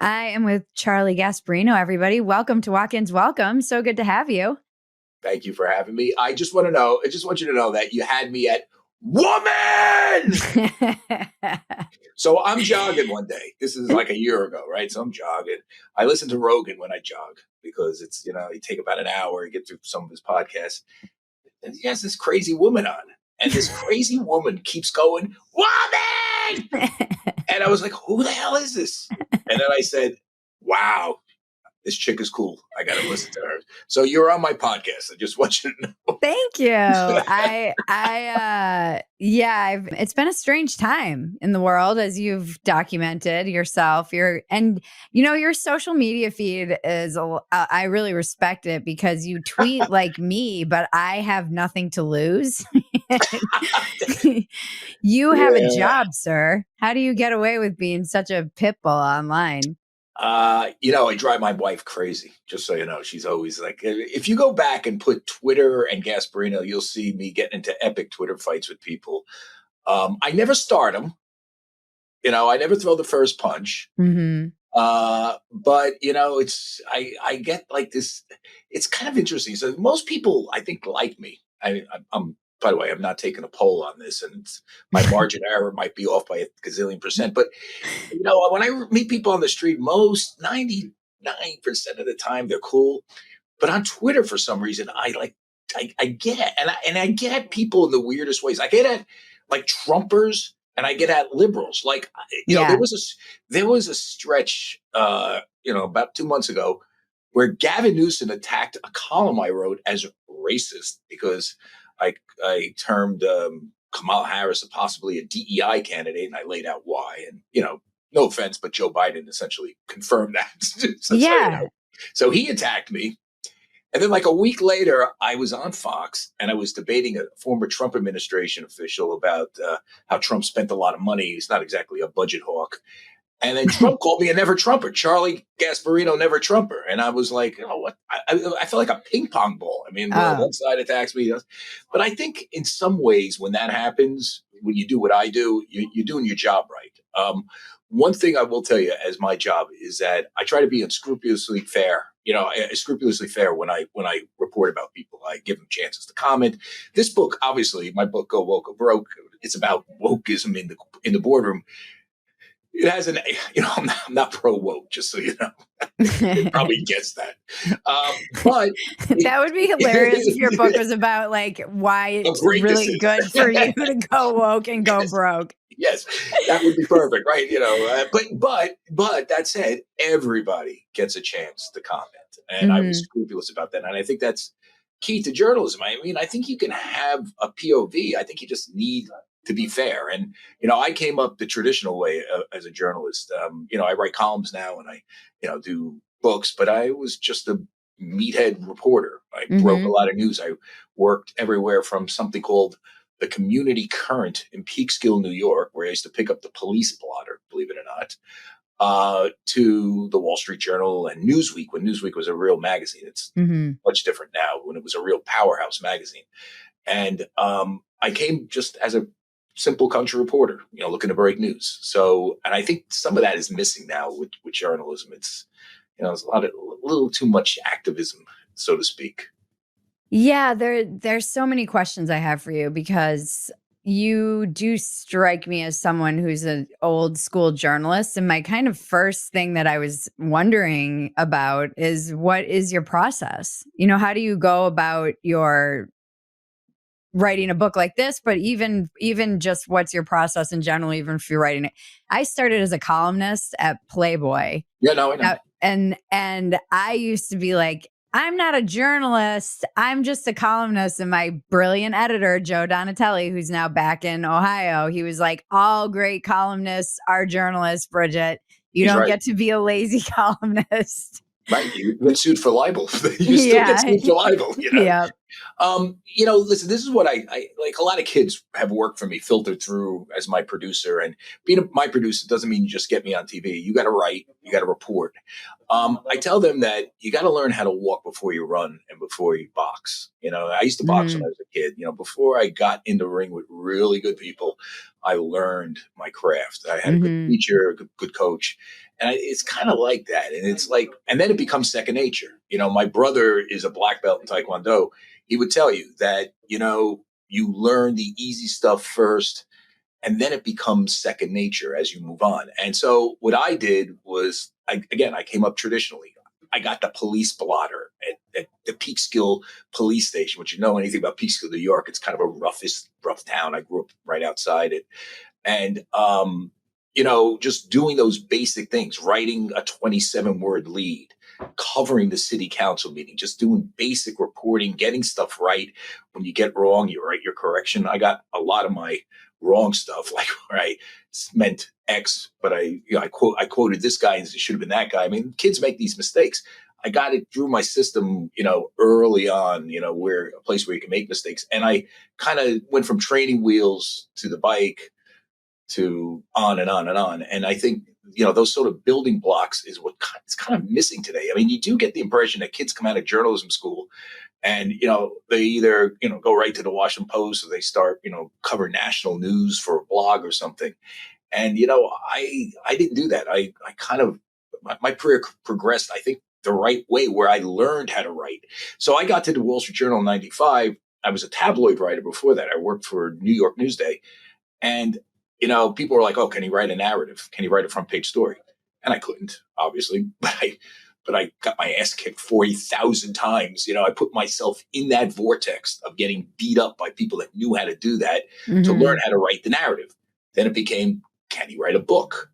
I am with Charlie Gasparino, everybody. Welcome to Walk-Ins. Welcome. So good to have you. Thank you for having me. I just want you to know that you had me at woman. So I'm jogging one day. This is like a year ago, right? So I'm jogging. I listen to Rogan when I jog because it's, you take about an hour to get through some of his podcasts. And he has this crazy woman on. And this crazy woman keeps going, woman! And I was like, who the hell is this? And then I said, wow, this chick is cool. I got to listen to her. So you're on my podcast. I just want you to know. Thank you. It's been a strange time in the world, as you've documented yourself. Your social media feed is, I really respect it because you tweet like me, but I have nothing to lose. You have a job, sir. How do you get away with being such a pit bull online? I drive my wife crazy, just so you know. She's always like, if you go back and put Twitter and Gasparino, you'll see me getting into epic Twitter fights with people. I never start them. I never throw the first punch. Mm-hmm. But I get like this, it's kind of interesting. So most people, I think, like me. I'm by the way, I'm not taking a poll on this, and my margin of error might be off by a gazillion percent. But, when I meet people on the street, most 99% of the time, they're cool. But on Twitter, for some reason, I get at, and I get at people in the weirdest ways. I get at like Trumpers, and I get at liberals. Like, there was a stretch, about 2 months ago where Gavin Newsom attacked a column I wrote as racist because I termed Kamala Harris possibly a DEI candidate, and I laid out why. And, no offense, but Joe Biden essentially confirmed that. So he attacked me. And then like a week later, I was on Fox and I was debating a former Trump administration official about how Trump spent a lot of money. He's not exactly a budget hawk. And then Trump called me a never Trumper, Charlie Gasparino, never Trumper. And I was like, what? I felt like a ping pong ball. I mean, one side attacks me. But I think in some ways when that happens, when you do what I do, you're doing your job right. One thing I will tell you as my job is that I try to be unscrupulously fair. Scrupulously fair when I report about people. I give them chances to comment. This book, obviously, my book, Go Woke or Broke, it's about wokeism in the boardroom. It has I'm not pro woke, just so you know. It probably gets that. But that would be hilarious if your book was about like why it's really good for you to go woke and go broke. Yes, that would be perfect, right? But that said, everybody gets a chance to comment, and I was scrupulous about that, and I think that's key to journalism. I mean, I think you can have a POV. I think you just need to be fair. And, I came up the traditional way as a journalist. I write columns now and I, do books, but I was just a meathead reporter. I broke a lot of news. I worked everywhere from something called the Community Current in Peekskill, New York, where I used to pick up the police blotter, believe it or not, to the Wall Street Journal and Newsweek, when Newsweek was a real magazine. It's much different now when it was a real powerhouse magazine. And I came just as a simple country reporter, looking to break news. So, and I think some of that is missing now with journalism. It's, there's a little too much activism, so to speak. Yeah, there's so many questions I have for you because you do strike me as someone who's an old school journalist. And my kind of first thing that I was wondering about is, what is your process? How do you go about your writing a book like this, but even just what's your process in general, even if you're writing it? I started as a columnist at Playboy. Yeah, no, I know. And I used to be like, I'm not a journalist. I'm just a columnist. And my brilliant editor, Joe Donatelli, who's now back in Ohio, he was like, all great columnists are journalists, Bridget. You don't get to be a lazy columnist. Right. You've been sued for libel. You still get sued for libel. Listen, this is what I like. A lot of kids have worked for me, filtered through as my producer, and my producer doesn't mean you just get me on TV. You got to write, you got to report. I tell them that you got to learn how to walk before you run and before you box. I used to box when I was a kid. Before I got in the ring with really good people, I learned my craft. I had a good teacher, a good coach. And it's kind of like that. And it's like, and then it becomes second nature. My brother is a black belt in Taekwondo. He would tell you that, you learn the easy stuff first, and then it becomes second nature as you move on. And so what I did was, I came up traditionally. I got the police blotter at the Peekskill police station, which, anything about Peekskill, New York, it's kind of a rough town. I grew up right outside it. And, just doing those basic things, writing a 27-word lead, covering the city council meeting, just doing basic reporting, getting stuff right. When you get wrong, you write your correction. I got a lot of my wrong stuff, like where I meant X, but I quoted this guy and it should have been that guy. I mean, kids make these mistakes. I got it through my system, early on, where a place where you can make mistakes. And I kind of went from training wheels to the bike to on and on and on. And I think, those sort of building blocks is what is kind of missing today. I mean, you do get the impression that kids come out of journalism school and, they either, go right to the Washington Post or they start, cover national news for a blog or something. And, I didn't do that. I kind of, my career progressed, I think, the right way where I learned how to write. So I got to the Wall Street Journal in 95. I was a tabloid writer before that. I worked for New York Newsday. And people were like, "Oh, can he write a narrative? Can he write a front page story?" And I couldn't, obviously, but I got my ass kicked 40,000 times. I put myself in that vortex of getting beat up by people that knew how to do that to learn how to write the narrative. Then it became, can he write a book?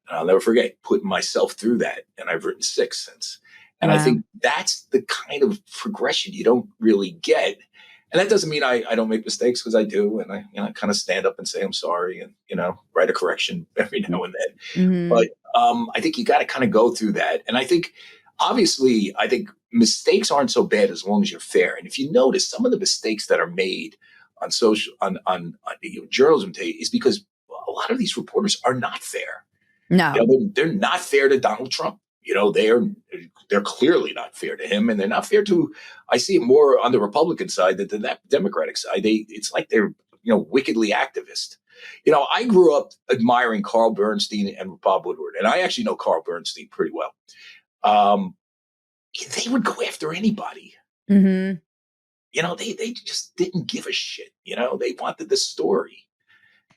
And I'll never forget putting myself through that. And I've written 6 since. And I think that's the kind of progression you don't really get. And that doesn't mean I don't make mistakes, because I do. And I kind of stand up and say, I'm sorry, and, write a correction every now and then. But I think you got to kind of go through that. And I think, obviously, mistakes aren't so bad as long as you're fair. And if you notice, some of the mistakes that are made on journalism today is because a lot of these reporters are not fair. No, they're not fair to Donald Trump. They're clearly not fair to him, and they're not fair to. I see it more on the Republican side than the Democratic side. It's like they're wickedly activist. I grew up admiring Carl Bernstein and Bob Woodward, and I actually know Carl Bernstein pretty well. They would go after anybody. They just didn't give a shit. They wanted the story.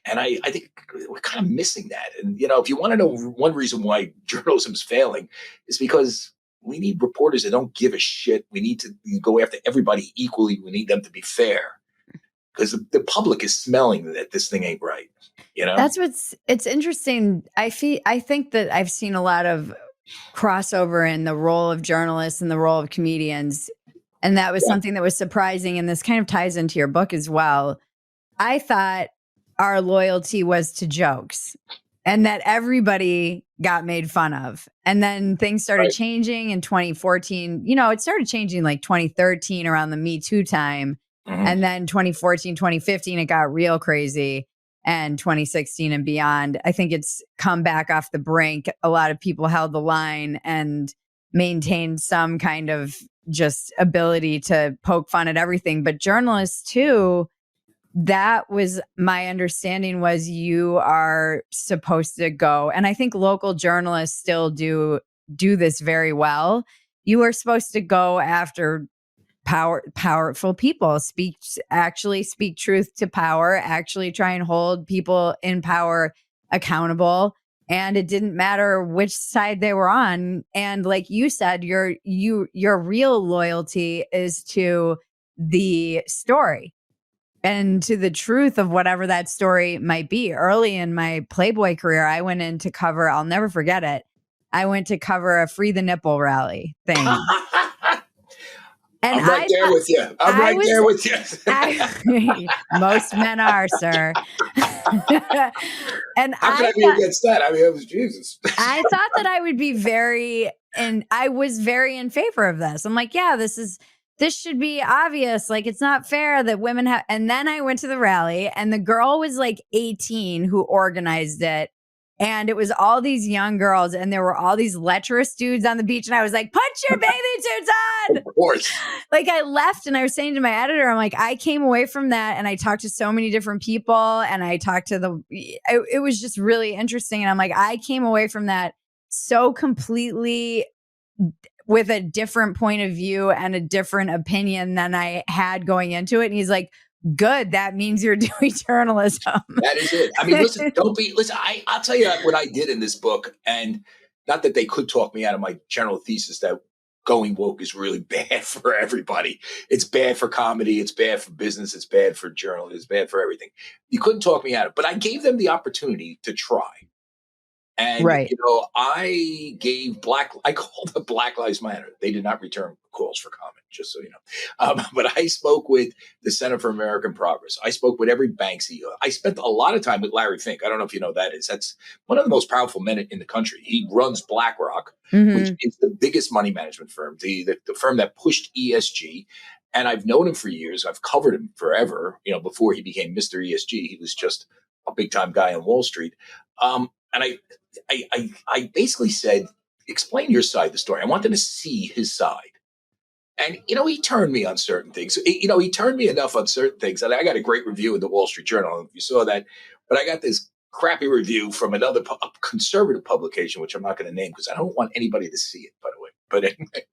And I think we're kind of missing that. And, if you want to know one reason why journalism is failing, is because we need reporters that don't give a shit. We need to go after everybody equally. We need them to be fair, because the public is smelling that this thing ain't right. It's interesting. I think that I've seen a lot of crossover in the role of journalists and the role of comedians. And that was something that was surprising. And this kind of ties into your book as well. I thought our loyalty was to jokes, and that everybody got made fun of. And then things started changing in 2014. It started changing like 2013 around the Me Too time. And then 2014, 2015, it got real crazy. And 2016 and beyond, I think it's come back off the brink. A lot of people held the line and maintained some kind of just ability to poke fun at everything. But journalists too, that was my understanding, was you are supposed to go. And I think local journalists still do this very well. You are supposed to go after powerful people, actually speak truth to power, actually try and hold people in power accountable. And it didn't matter which side they were on. And like you said, your real loyalty is to the story and to the truth of whatever that story might be. Early in my Playboy career, I went in to cover, I'll never forget it, I went to cover a Free the Nipple rally thing. And I'm right there with you. I'm right there with you. Most men are, sir. And how can I be against that? I mean, it was Jesus. I thought that I would be I was very in favor of this. I'm like, yeah, this is this should be obvious. Like, it's not fair that women have. And then I went to the rally, and the girl was like 18 who organized it. And it was all these young girls, and there were all these lecherous dudes on the beach. And I was like, put your bathing suits on. Of course. Like, I left, and I was saying to my editor, I'm like, I came away from that, and I talked to so many different people, and I talked to it was just really interesting. And I'm like, I came away from that so completely with a different point of view and a different opinion than I had going into it. And he's like, good, that means you're doing journalism. That is it. I mean, listen, I'll tell you what I did in this book. And not that they could talk me out of my general thesis that going woke is really bad for everybody. It's bad for comedy. It's bad for business. It's bad for journalism. It's bad for everything. You couldn't talk me out of it. But I gave them the opportunity to try. And, Right. I called the Black Lives Matter. They did not return calls for comment, just so you know. But I spoke with the Center for American Progress. I spoke with every bank CEO. I spent a lot of time with Larry Fink. I don't know if you know who that is. That's one of the most powerful men in the country. He runs BlackRock, which is the biggest money management firm, the firm that pushed ESG. And I've known him for years. I've covered him forever. Before he became Mr. ESG, he was just a big time guy on Wall Street. And I basically said, explain your side of the story. I wanted to see his side. And, he turned me on certain things. He turned me enough on certain things. And I got a great review in the Wall Street Journal. I don't know if you saw that. But I got this crappy review from another conservative publication, which I'm not going to name because I don't want anybody to see it, by the way. But anyway,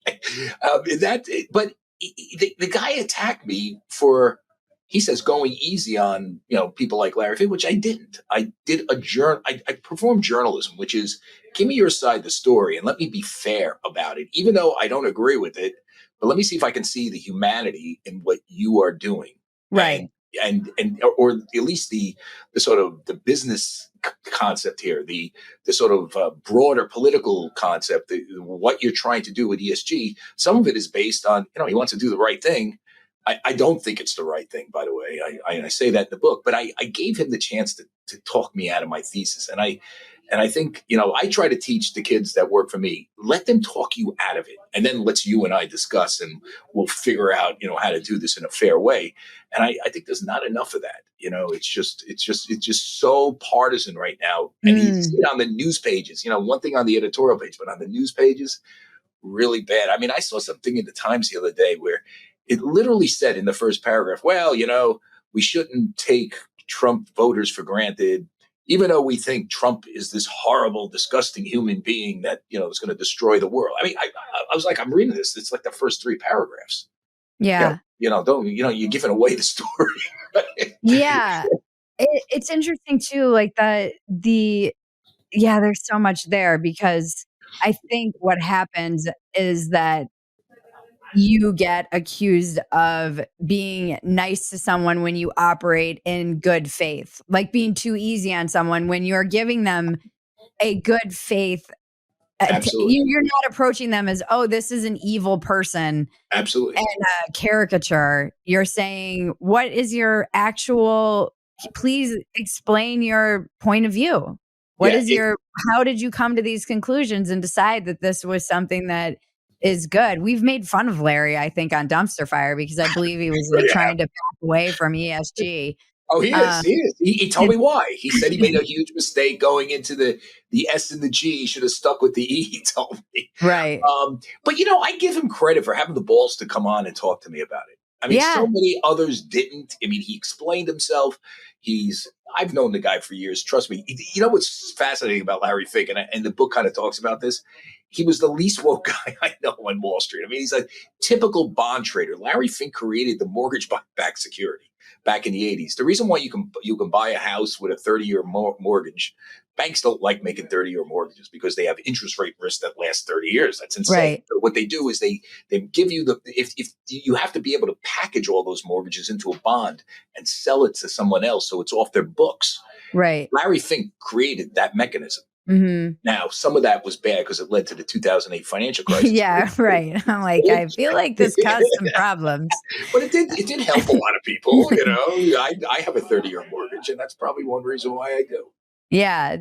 the guy attacked me for, he says, going easy on, people like Larry Fink, which I didn't. I did I performed journalism, which is give me your side of the story and let me be fair about it, even though I don't agree with it. But let me see if I can see the humanity in what you are doing. Right. And or at least the sort of the business concept here, the sort of broader political concept, what you're trying to do with ESG. Some of it is based on, he wants to do the right thing. I don't think it's the right thing, by the way. I say that in the book, but I gave him the chance to talk me out of my thesis. And I think, I try to teach the kids that work for me, let them talk you out of it. And then let's you and I discuss and we'll figure out, how to do this in a fair way. And I think there's not enough of that. It's just so partisan right now. And you see it on the news pages, one thing on the editorial page, but on the news pages, really bad. I mean, I saw something in the Times the other day where it literally said in the first paragraph, well, we shouldn't take Trump voters for granted, even though we think Trump is this horrible, disgusting human being that, is going to destroy the world. I mean, I was like, I'm reading this. It's like the first 3 paragraphs. Yeah. You're giving away the story. Right? Yeah. It's interesting too, like there's so much there because I think what happens is that you get accused of being nice to someone when you operate in good faith, like being too easy on someone when you're giving them a good faith. Absolutely. You're not approaching them as, oh, this is an evil person. Absolutely. And a caricature. You're saying, what is your actual, please explain your point of view. How did you come to these conclusions and decide that this was something that is good? We've made fun of Larry, I think, on Dumpster Fire because I believe he was trying to back away from ESG. Oh, he is. He told me why. He said he made a huge mistake going into the S and the G. He should have stuck with the E, he told me. Right. But, I give him credit for having the balls to come on and talk to me about it. I mean, so many others didn't. I mean, he explained himself. I've known the guy for years. Trust me. What's fascinating about Larry Fink, and the book kind of talks about this. He was the least woke guy I know on Wall Street. I mean, he's a typical bond trader. Larry Fink created the mortgage-backed security back in the 80s. The reason why you can buy a house with a 30-year mortgage, banks don't like making 30-year mortgages because they have interest rate risk that lasts 30 years. That's insane. Right. So what they do is they give you if you have to be able to package all those mortgages into a bond and sell it to someone else so it's off their books. Right. Larry Fink created that mechanism. Mm-hmm. Now, some of that was bad because it led to the 2008 financial crisis. Yeah, right. I'm like, I feel like this caused some problems. But it did help a lot of people, I have a 30-year mortgage, and that's probably one reason why I do. Yeah,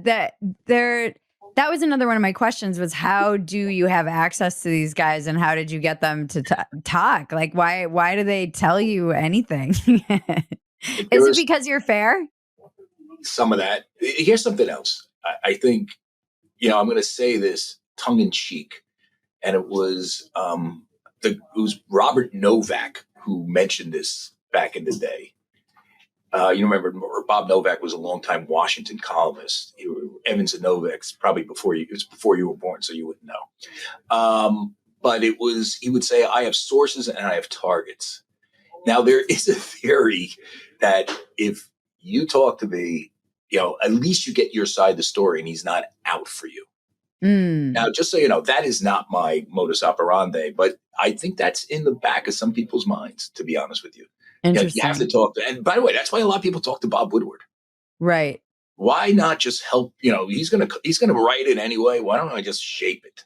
That was another one of my questions was how do you have access to these guys and how did you get them to talk? Like, why do they tell you anything? Is There it is because you're fair? some of that. Here's something else. I think, I'm going to say this tongue in cheek, and it was Robert Novak who mentioned this back in the day. You remember Bob Novak was a longtime Washington columnist. Evans and Novak's probably it was before you were born, so you wouldn't know. But he would say, I have sources and I have targets. Now, there is a theory that if you talk to me, at least you get your side of the story and he's not out for you. Now, just so you know, that is not my modus operandi, but I think that's in the back of some people's minds, to be honest with you. You have to Interesting. talk to, and by the way, that's why a lot of people talk to Bob Woodward. Right. Why not just help? He's gonna write it anyway. Why don't I just shape it?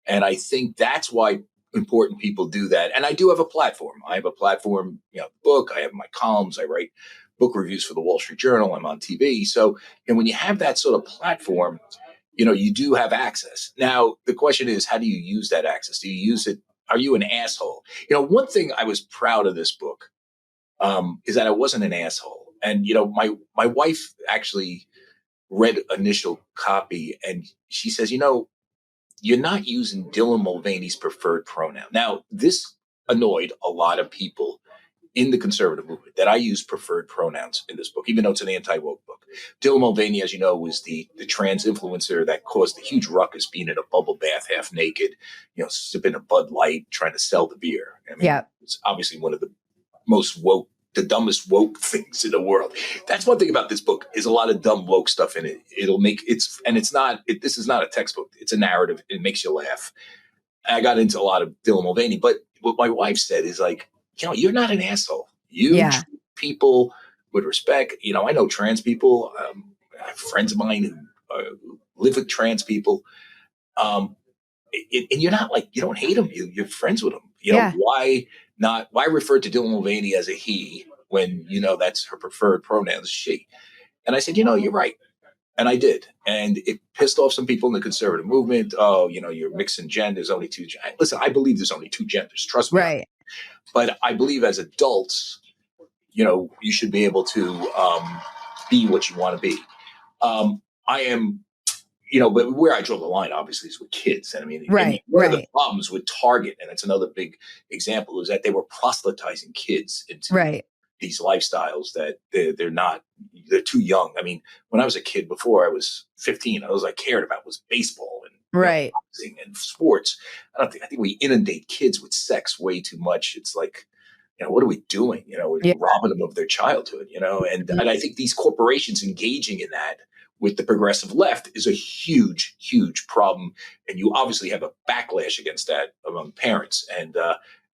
And I think that's why important people do that. And I do have a platform. I have a platform, book. I have my columns. I write book reviews for the Wall Street Journal. I'm on TV. So, and when you have that sort of platform, you do have access. Now, the question is, how do you use that access? Do you use it? Are you an asshole? One thing I was proud of this book is that I wasn't an asshole. And, my wife actually read initial copy and she says, you're not using Dylan Mulvaney's preferred pronoun. Now, this annoyed a lot of people in the conservative movement that I use preferred pronouns in this book, even though it's an anti-woke book. Dylan Mulvaney, as you know, was the trans influencer that caused a huge ruckus being in a bubble bath half naked, sipping a Bud Light, trying to sell the beer. It's obviously one of the most woke, the dumbest woke things in the world. That's one thing about this book is a lot of dumb woke stuff in it. This is not a textbook. It's a narrative. It makes you laugh. I got into a lot of Dylan Mulvaney, but what my wife said is like, you're not an asshole. You treat people with respect. I know trans people. I have friends of mine who live with trans people. And you're not like, you don't hate them. You're friends with them. Why refer to Dylan Mulvaney as a he when, that's her preferred pronoun is she? And I said, you're right. And I did. And it pissed off some people in the conservative movement. Oh, you're mixing genders, only two. Listen, I believe there's only two genders. Trust me. Right. But I believe as adults, you should be able to be what you want to be. I am, but where I draw the line, obviously, is with kids. And I mean, one of the problems with Target, and it's another big example, is that they were proselytizing kids into these lifestyles that they're too young. I mean, when I was a kid, before I was 15, all I cared about was baseball and boxing and sports. I think we inundate kids with sex way too much. It's like, what are we doing? We're robbing them of their childhood, and I think these corporations engaging in that with the progressive left is a huge, huge problem. And you obviously have a backlash against that among parents and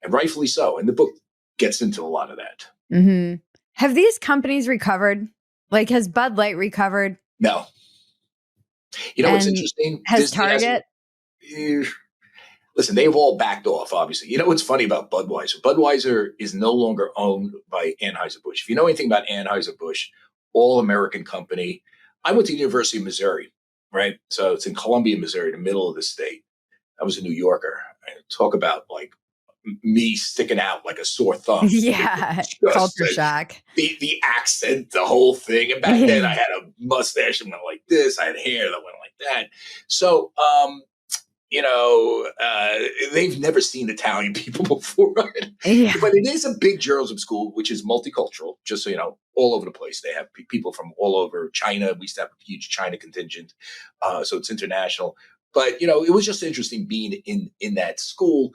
rightfully so. And the book gets into a lot of that. Mm-hmm. Have these companies recovered? Like, has Bud Light recovered? No. What's interesting? Has Target? Listen, they've all backed off, obviously. What's funny about Budweiser? Budweiser is no longer owned by Anheuser-Busch. If you know anything about Anheuser-Busch, all-American company. I went to the University of Missouri, right? So it's in Columbia, Missouri, the middle of the state. I was a New Yorker. Talk about like me sticking out like a sore thumb. Yeah, culture shock. The accent, the whole thing. And back then I had a mustache that went like this. I had hair that went like that. So, they've never seen Italian people before. Yeah. But it is a big journalism school, which is multicultural, just so you know, all over the place. They have people from all over China. We used to have a huge China contingent. So it's international. But, it was just interesting being in that school.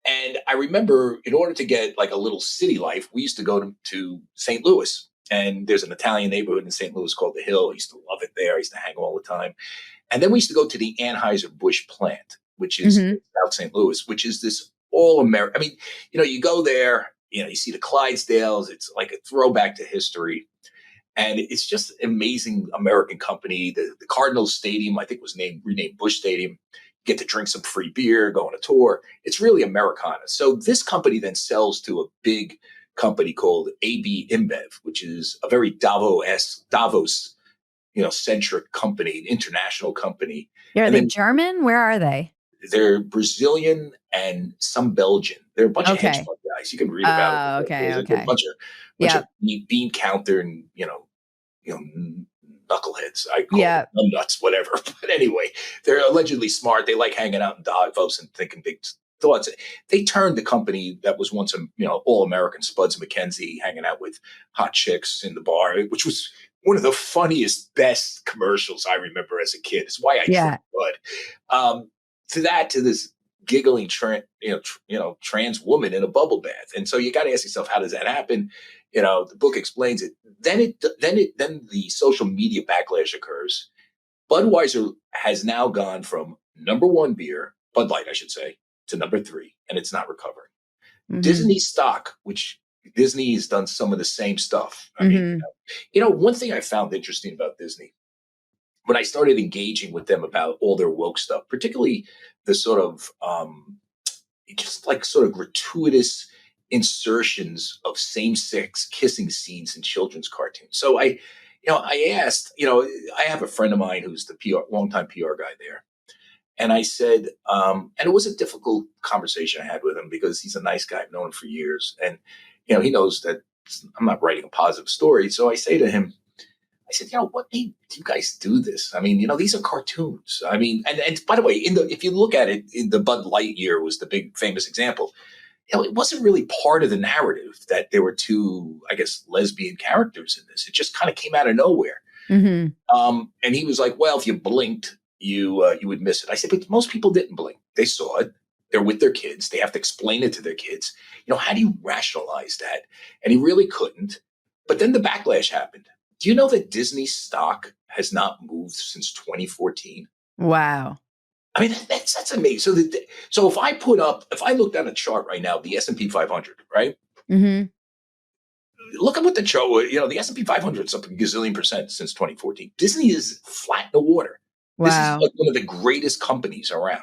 And I remember in order to get like a little city life, we used to go to St. Louis. And there's an Italian neighborhood in St. Louis called The Hill. I used to love it there. I used to hang all the time. And then we used to go to the Anheuser-Busch plant, which is South St. Louis, which is this all-American. I mean, you go there, you see the Clydesdales. It's like a throwback to history. And it's just an amazing American company. The Cardinals Stadium, I think, was renamed Busch Stadium. You get to drink some free beer, go on a tour. It's really Americana. So this company then sells to a big company called AB InBev, which is a very Davos centric company, an international company. Are And they then German? Where are they? they're Brazilian and some Belgian. They're a bunch of hedge Okay. fund guys. You can read about it. Oh, okay, There's a okay. bunch of Yep, bean counter and knuckleheads. I call them yep. nuts, whatever. But anyway, they're allegedly smart. They like hanging out in Davos and thinking big thoughts. They turned the company that was once a all American Spuds McKenzie hanging out with hot chicks in the bar, which was one of the funniest, best commercials I remember as a kid. It's why I Yeah. drink Bud. To this giggling trans woman in a bubble bath, and so you got to ask yourself, how does that happen? The book explains it. Then the social media backlash occurs. Budweiser has now gone from number one beer, Bud Light, I should say, to number three, and it's not recovering. Mhm. Disney stock, which Disney has done some of the same stuff. I mean, Mhm. one thing I found interesting about Disney when I started engaging with them about all their woke stuff, particularly the sort of just like sort of gratuitous insertions of same-sex kissing scenes in children's cartoons. So I asked, I have a friend of mine who's the longtime PR guy there. And I said, and it was a difficult conversation I had with him because he's a nice guy. I've known him for years. And, he knows that I'm not writing a positive story. So I say to him, I said, what made you guys do this? I mean, these are cartoons. I mean, and by the way, if you look at it, in the Bud Light year was the big famous example. It wasn't really part of the narrative that there were two, I guess, lesbian characters in this. It just kind of came out of nowhere. Mhm. And he was like, well, if you blinked, you would miss it. I said, but most people didn't blink. They saw it. They're with their kids. They have to explain it to their kids. How do you rationalize that? And he really couldn't. But then the backlash happened. Do you know that Disney stock has not moved since 2014? Wow. I mean, that's amazing. So if I looked at a chart right now, the S&P 500, right? Mhm. Look at what the chart, the S&P 500 is up a gazillion percent since 2014. Disney is flat in the water. This is Wow. like one of the greatest companies around,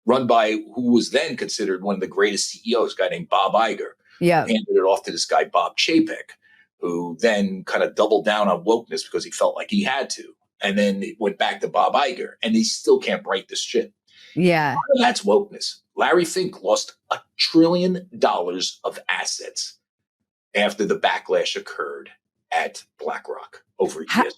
run by who was then considered one of the greatest CEOs, a guy named Bob Iger, who Yep. handed it off to this guy, Bob Chapek, who then kind of doubled down on wokeness because he felt like he had to. And then it went back to Bob Iger, and he still can't write this shit. Yeah. Part of that's wokeness. Larry Fink lost $1 trillion of assets after the backlash occurred at BlackRock over Ho ESG.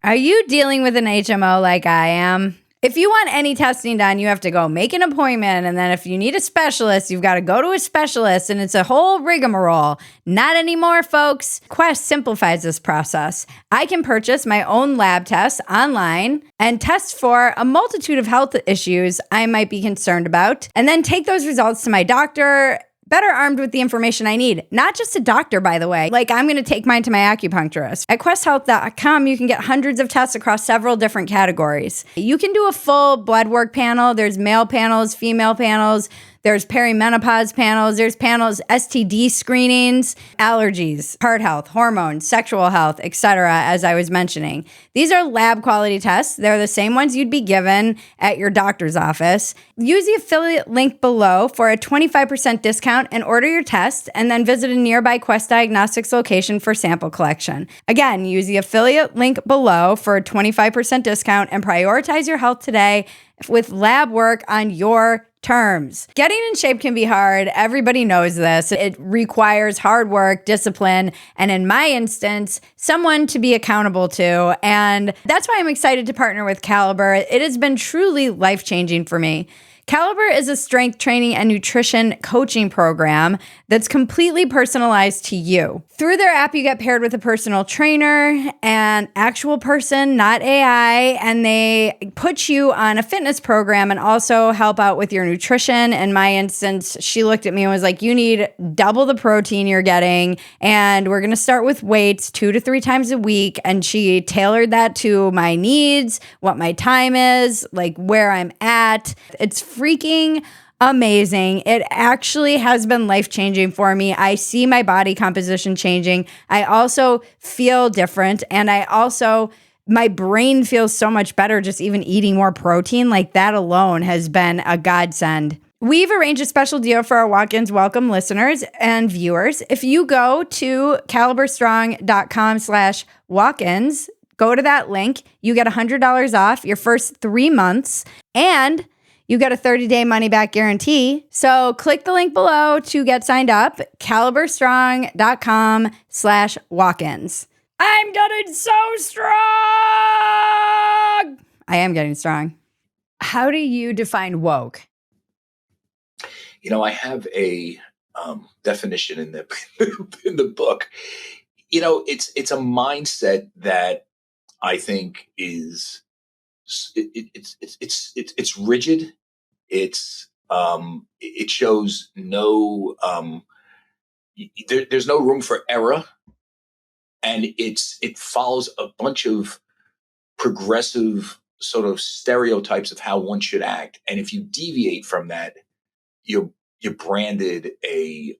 Are you dealing with an HMO like I am? If you want any testing done, you have to go make an appointment. And then if you need a specialist, you've got to go to a specialist. And it's a whole rigmarole. Not anymore, folks. Quest simplifies this process. I can purchase my own lab tests online and test for a multitude of health issues I might be concerned about, and then take those results to my doctor, better armed with the information I need. Not just a doctor, by the way. Like, I'm going to take mine to my acupuncturist. At questhealth.com, you can get hundreds of tests across several different categories. You can do a full blood work panel. There's male panels, female panels. There's perimenopause panels. There's panels, STD screenings, allergies, heart health, hormones, sexual health, etc., as I was mentioning. These are lab quality tests. They're the same ones you'd be given at your doctor's office. Use the affiliate link below for a 25% discount and order your test, and then visit a nearby Quest Diagnostics location for sample collection. Again, use the affiliate link below for a 25% discount and prioritize your health today with lab work on your terms. Getting in shape can be hard. Everybody knows this. It requires hard work, discipline, and in my instance, someone to be accountable to. And that's why I'm excited to partner with Caliber. It has been truly life-changing for me. Caliber is a strength training and nutrition coaching program that's completely personalized to you. Through their app, you get paired with a personal trainer, an actual person, not AI, and they put you on a fitness program and also help out with your nutrition. In my instance, she looked at me and was like, you need double the protein you're getting, and we're going to start with weights 2 to 3 times a week. And she tailored that to my needs, what my time is, like where I'm at. It's freaking amazing. It actually has been life-changing for me. I see my body composition changing. I also feel different. And my brain feels so much better just even eating more protein. Like, that alone has been a godsend. We've arranged a special deal for our Walk-Ins Welcome listeners and viewers. If you go to caliberstrong.com/walk-ins, Go to that link. You get $100 off your first 3 months, and you get a 30-day money-back guarantee. So click the link below to get signed up, caliberstrong.com/walk-ins. I'm getting so strong. I am getting strong. How do you define woke? I have a definition in the in the book. It's a mindset that I think is it's rigid. It shows no there's no room for error, and it follows a bunch of progressive sort of stereotypes of how one should act, and if you deviate from that, you're branded a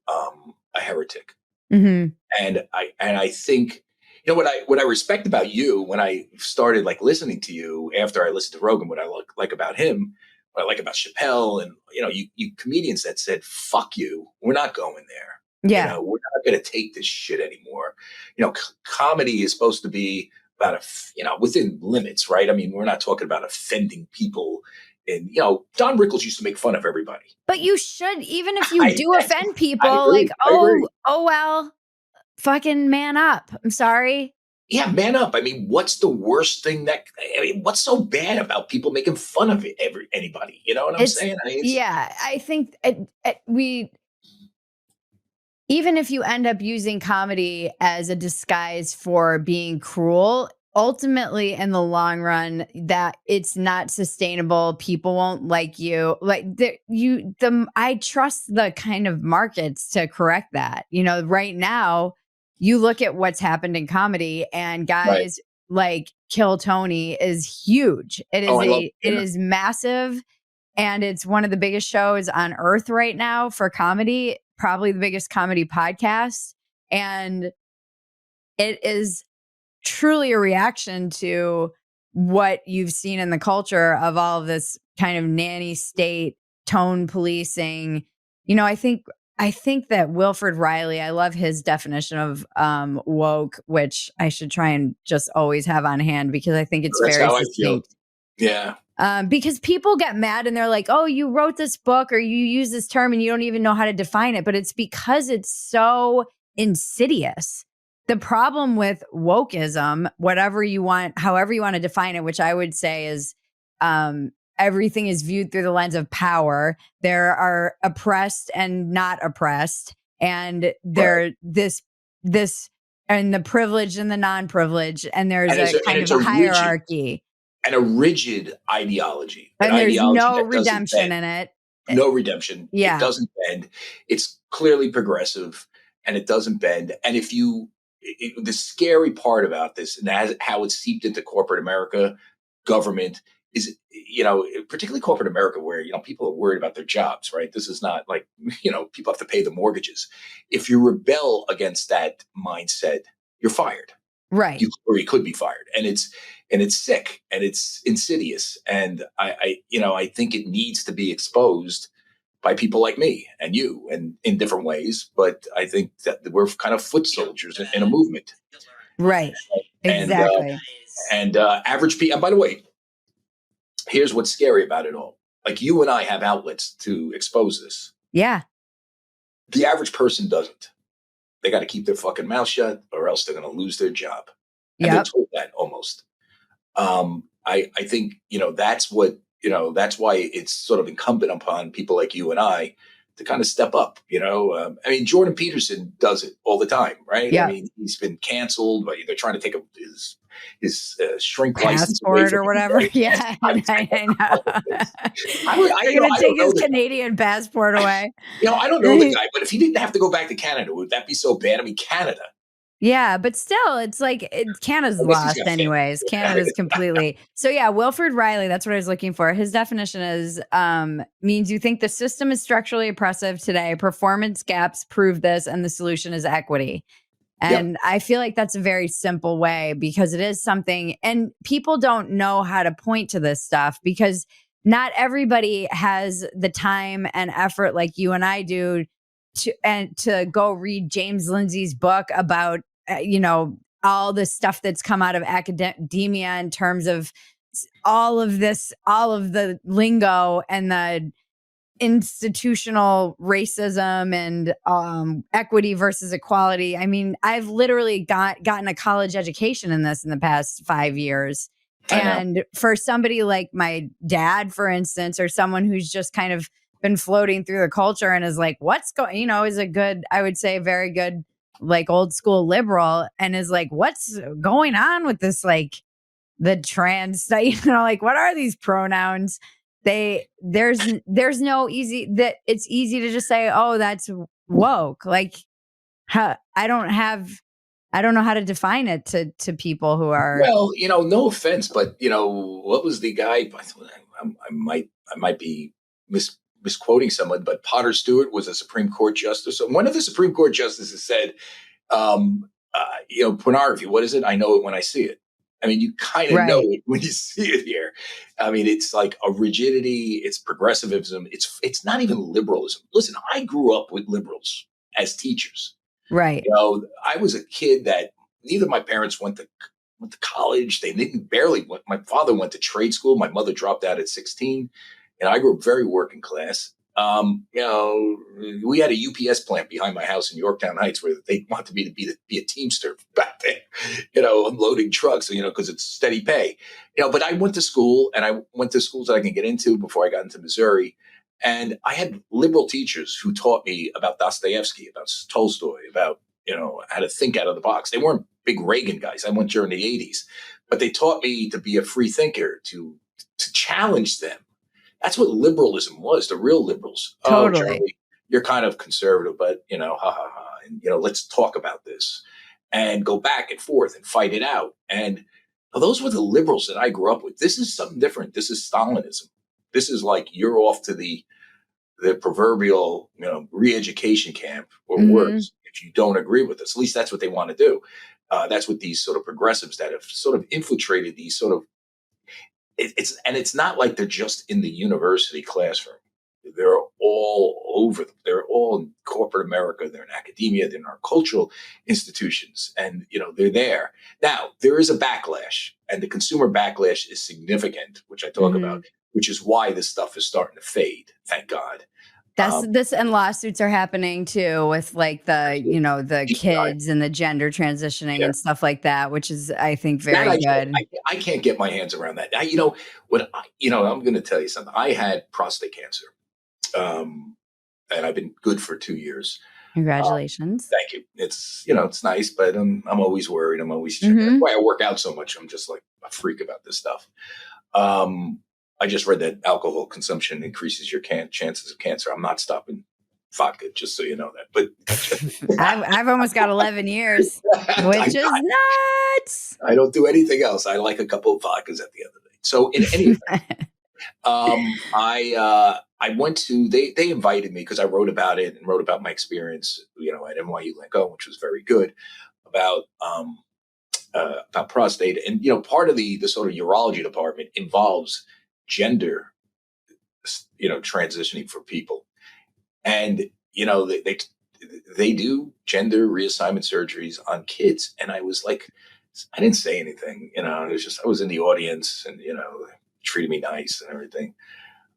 heretic. Mm-hmm. And I think what I respect about you, when I started like listening to you after I listened to Rogan, what I like about him, what I like about Chappelle, and you comedians that said fuck you, we're not going there. Yeah. We're not going to take this shit anymore. Comedy is supposed to be about within limits, right? I mean, we're not talking about offending people. And Don Rickles used to make fun of everybody. But you should, even if you do offend people, agree, oh well, fucking man up. I'm sorry. Yeah, man up. I mean, what's the worst thing what's so bad about people making fun of anybody? You know what I'm saying? I think even if you end up using comedy as a disguise for being cruel, ultimately in the long run, that it's not sustainable. People won't like you. I trust the kind of markets to correct that. Right now, you look at what's happened in comedy, and guys like Kill Tony is huge. It is massive, and it's one of the biggest shows on earth right now for comedy, probably the biggest comedy podcast. And it is truly a reaction to what you've seen in the culture of all of this kind of nanny state, tone policing. I think that Wilford Riley, I love his definition of woke, which I should try and just always have on hand, because I think it's very succinct. Yeah. Because people get mad and they're like, oh, you wrote this book or you use this term and you don't even know how to define it. But it's because it's so insidious. The problem with wokeism, however you want to define it, which I would say is everything is viewed through the lens of power. There are oppressed and not oppressed. And this and the privileged and the non-privileged. And there's a kind of a hierarchy. And a rigid ideology. And there's no redemption in it. No redemption. Yeah. It doesn't bend. It's clearly progressive, and it doesn't bend. And the scary part about this, and how it's seeped into corporate America, government, is, particularly corporate America, where, people are worried about their jobs, right? This is not like, people have to pay the mortgages. If you rebel against that mindset, you're fired. Right. Or you could be fired. And it's sick, and it's insidious. And I think it needs to be exposed by people like me and you, and in different ways. But I think that we're kind of foot soldiers in a movement. Right. Exactly. And average people, and by the way, here's what's scary about it all. Like, you and I have outlets to expose this. Yeah. The average person doesn't. They got to keep their fucking mouth shut, or else they're going to lose their job. And they're told that almost. I think, that's that's why it's sort of incumbent upon people like you and I to kind of step up. I mean, Jordan Peterson does it all the time, right? Yeah. I mean, he's been canceled, but they're trying to take his shrink passport license away from or whatever. him. Yeah, I know. They're going to take his Canadian passport away. I don't know the guy, but if he didn't have to go back to Canada, would that be so bad? I mean, Canada. Yeah, but still, it's like Canada's lost anyways. Canada's completely. So yeah, Wilford Riley, that's what I was looking for. His definition is means you think the system is structurally oppressive today. Performance gaps prove this, and the solution is equity. And I feel like that's a very simple way, because it is something, and people don't know how to point to this stuff, because not everybody has the time and effort like you and I do to go read James Lindsay's book about all the stuff that's come out of academia in terms of all of the lingo and the institutional racism and equity versus equality. I mean, I've literally gotten a college education in this in the past 5 years. I know. And for somebody like my dad, for instance, or someone who's just kind of been floating through the culture and is like, what's going, is a good, I would say, very good, like old school liberal, and is like, what's going on with this, like the trans, like what are these pronouns? There's no easy that it's easy to just say, oh, that's woke. Like, I don't know how to define it to people who are. Well, no offense, but what was the guy? I might be misquoting someone, but Potter Stewart was a Supreme Court justice. And one of the Supreme Court justices said, pornography. What is it? I know it when I see it. I mean, you kind of know it when you see it here. I mean, it's like a rigidity. It's progressivism. It's not even liberalism. Listen, I grew up with liberals as teachers. Right. I was a kid that neither of my parents went to college. They didn't barely went. My father went to trade school. My mother dropped out at 16, and I grew up very working class. We had a UPS plant behind my house in Yorktown Heights where they wanted me to be a teamster back then, unloading trucks, because it's steady pay, but I went to school, and I went to schools that I can get into before I got into Missouri. And I had liberal teachers who taught me about Dostoevsky, about Tolstoy, about, how to think out of the box. They weren't big Reagan guys. I went during the 80s, but they taught me to be a free thinker, to challenge them. That's what liberalism was, the real liberals. Totally. Oh, Charlie, you're kind of conservative, but, ha, ha, ha. And, let's talk about this and go back and forth and fight it out. And those were the liberals that I grew up with. This is something different. This is Stalinism. This is like you're off to the proverbial, re-education camp or worse if you don't agree with us. At least that's what they want to do. That's what these sort of progressives that have sort of infiltrated these sort of. It's not like they're just in the university classroom. They're all over. They're all in corporate America. They're in academia. They're in our cultural institutions, and they're there. Now there is a backlash, and the consumer backlash is significant, which I talk about, which is why this stuff is starting to fade. Thank God. This and lawsuits are happening too with like the kids and the gender transitioning and stuff like that, which is, I think, very good. I can't get my hands around that. I'm going to tell you something. I had prostate cancer, and I've been good for 2 years. Congratulations. Thank you. It's it's nice, but I'm always worried. I'm always checking. That's why I work out so much. I'm just like a freak about this stuff. I just read that alcohol consumption increases your chances of cancer. I'm not stopping vodka, just so you know that. But I've almost got 11 years, which is nuts. I don't do anything else. I like a couple of vodkas at the end of the day. So in any event, I went to, they invited me because I wrote about it and wrote about my experience, at NYU Lincoln, which was very good, about prostate. And, part of the sort of urology department involves gender, transitioning for people. And, they do gender reassignment surgeries on kids. And I was like, I didn't say anything, it was just, I was in the audience and, treated me nice and everything.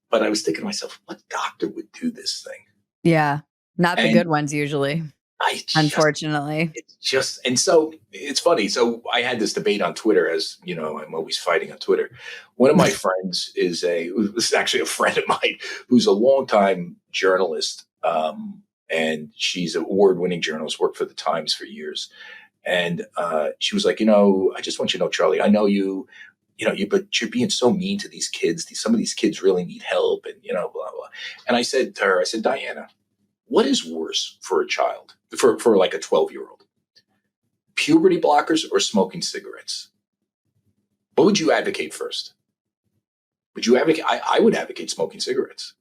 But I was thinking to myself, what doctor would do this thing? Yeah. Not the good ones usually. Unfortunately. And so it's funny. So I had this debate on Twitter, as I'm always fighting on Twitter. One of my friends is actually a friend of mine who's a longtime journalist. And she's an award-winning journalist, worked for the Times for years. And she was like, I just want you to know, Charlie, I know you, but you're being so mean to these kids. Some of these kids really need help and, blah, blah. And I said to her, Diana, what is worse for a child, for like a 12-year-old? Puberty blockers or smoking cigarettes? What would you advocate first? Would you advocate? I would advocate smoking cigarettes.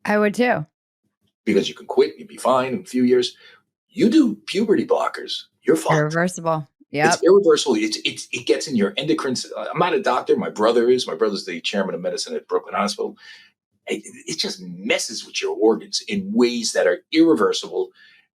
I would too. Because you can quit, you'd be fine in a few years. You do puberty blockers, you're fucked. Irreversible. Yeah. It's irreversible. It gets in your endocrine. I'm not a doctor. My brother is. My brother's the chairman of medicine at Brooklyn Hospital. It just messes with your organs in ways that are irreversible.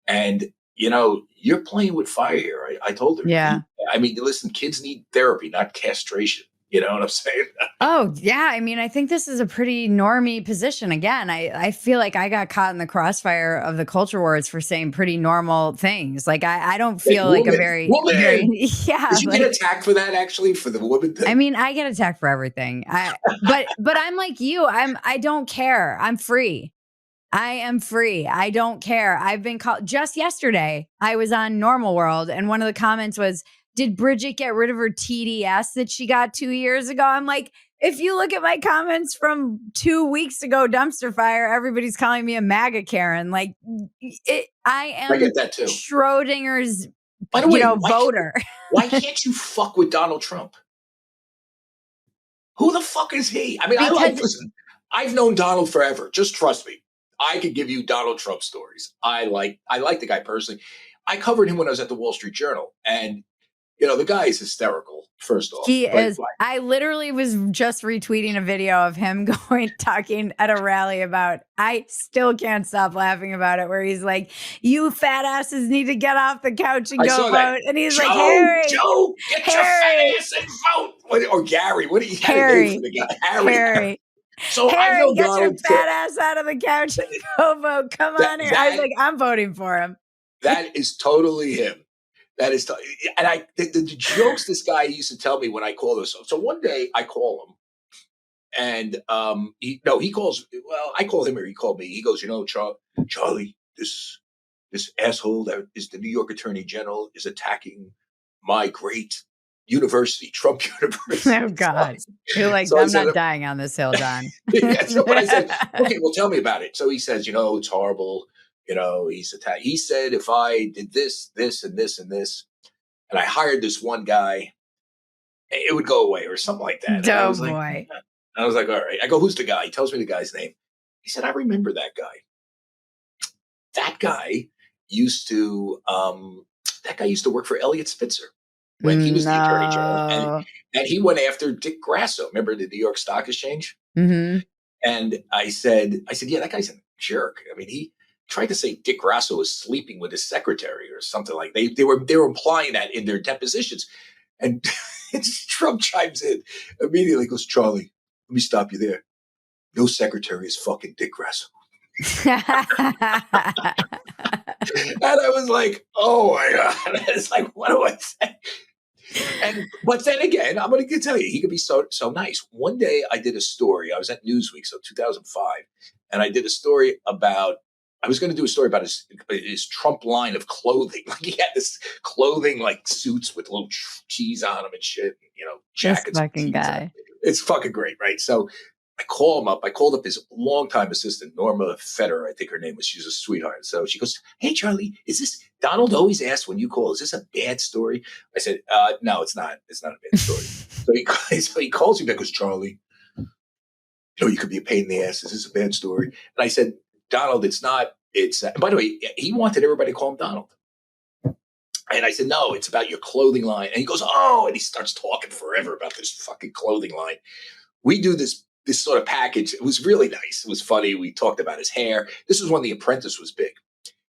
And, you're playing with fire here. I told her. Yeah. I mean, listen, kids need therapy, not castration. You know what I'm saying? Oh, yeah. I mean, I think this is a pretty normie position. Again, I feel like I got caught in the crossfire of the culture wars for saying pretty normal things. Like, I don't Like, feel like a woman, very, woman. yeah. Did you get Like, attacked for that? Actually, for the woman I thing? mean, I get attacked for everything. But I'm like you. I don't care. I'm free. I am free. I don't care. I've been called just yesterday. I was on Normal World, and one of the comments was, "Did Bridget get rid of her TDS that she got 2 years ago?" I'm like, if you look at my comments from 2 weeks ago, dumpster fire, everybody's calling me a MAGA Karen. Like, I I am get that too. Schrodinger's, By the way, voter. why can't you fuck with Donald Trump? Who the fuck is he? I mean, Because listen, I've known Donald forever. Just trust me. I could give you Donald Trump stories. I like the guy personally. I covered him when I was at the Wall Street Journal, and the guy is hysterical. First off, he but is. I literally was just retweeting a video of him talking at a rally about, I still can't stop laughing about it, where he's like, "You fat asses need to get off the couch and I go saw that. vote." And he's like, Joe, get your fat ass and vote. Or Gary, what do you had a name for the guy? Harry. So I've Harry, known get your Donald. fat ass out of the couch and go vote. Come on here. I was like, I'm voting for him. That is totally him. That is, and the jokes this guy used to tell me when I call this. So one day I call him, and he calls. Well, I call him or he called me. He goes, Charlie, this asshole that is the New York Attorney General is attacking my great university, Trump University. Oh God, you're like, So I'm not dying on this hill, Don. Yeah, so but I said, okay, well, tell me about it. So he says, it's horrible. He's attacked. He said, if I did this, this, and this, and this, and I hired this one guy, it would go away or something like that. And I Oh was like, boy. all right. I go, who's the guy? He tells me the guy's name. He said, I remember that guy. That guy used to work for Elliot Spitzer when he was the Attorney General, and he went after Dick Grasso. Remember the New York Stock Exchange? Mm-hmm. And I said, yeah, that guy's a jerk. I mean, he tried to say Dick Grasso was sleeping with his secretary or something like they were implying that in their depositions. And Trump chimes in immediately, goes, Charlie, let me stop you there. No secretary is fucking Dick Grasso. And I was like, oh my God. It's like, what do I say? But then again, I'm going to tell you, he could be so nice. One day I did a story. I was at Newsweek, so 2005, and I did a story about. I was going to do a story about his Trump line of clothing. Like he had this clothing, like suits with little cheese on them and shit. Jackets. This fucking guy. It's fucking great, right? So I call him up. I called up his longtime assistant, Norma Federer, I think her name was. She's a sweetheart. So she goes, hey, Charlie, is this, Donald always asks when you call, is this a bad story? I said, no, it's not. It's not a bad story. So he calls me back, goes, Charlie, you could be a pain in the ass. Is this a bad story? And I said, Donald, it's not. By the way, he wanted everybody to call him Donald. And I said, no, it's about your clothing line. And he goes, oh, and he starts talking forever about this fucking clothing line. We do this sort of package. It was really nice. It was funny. We talked about his hair. This was when The Apprentice was big.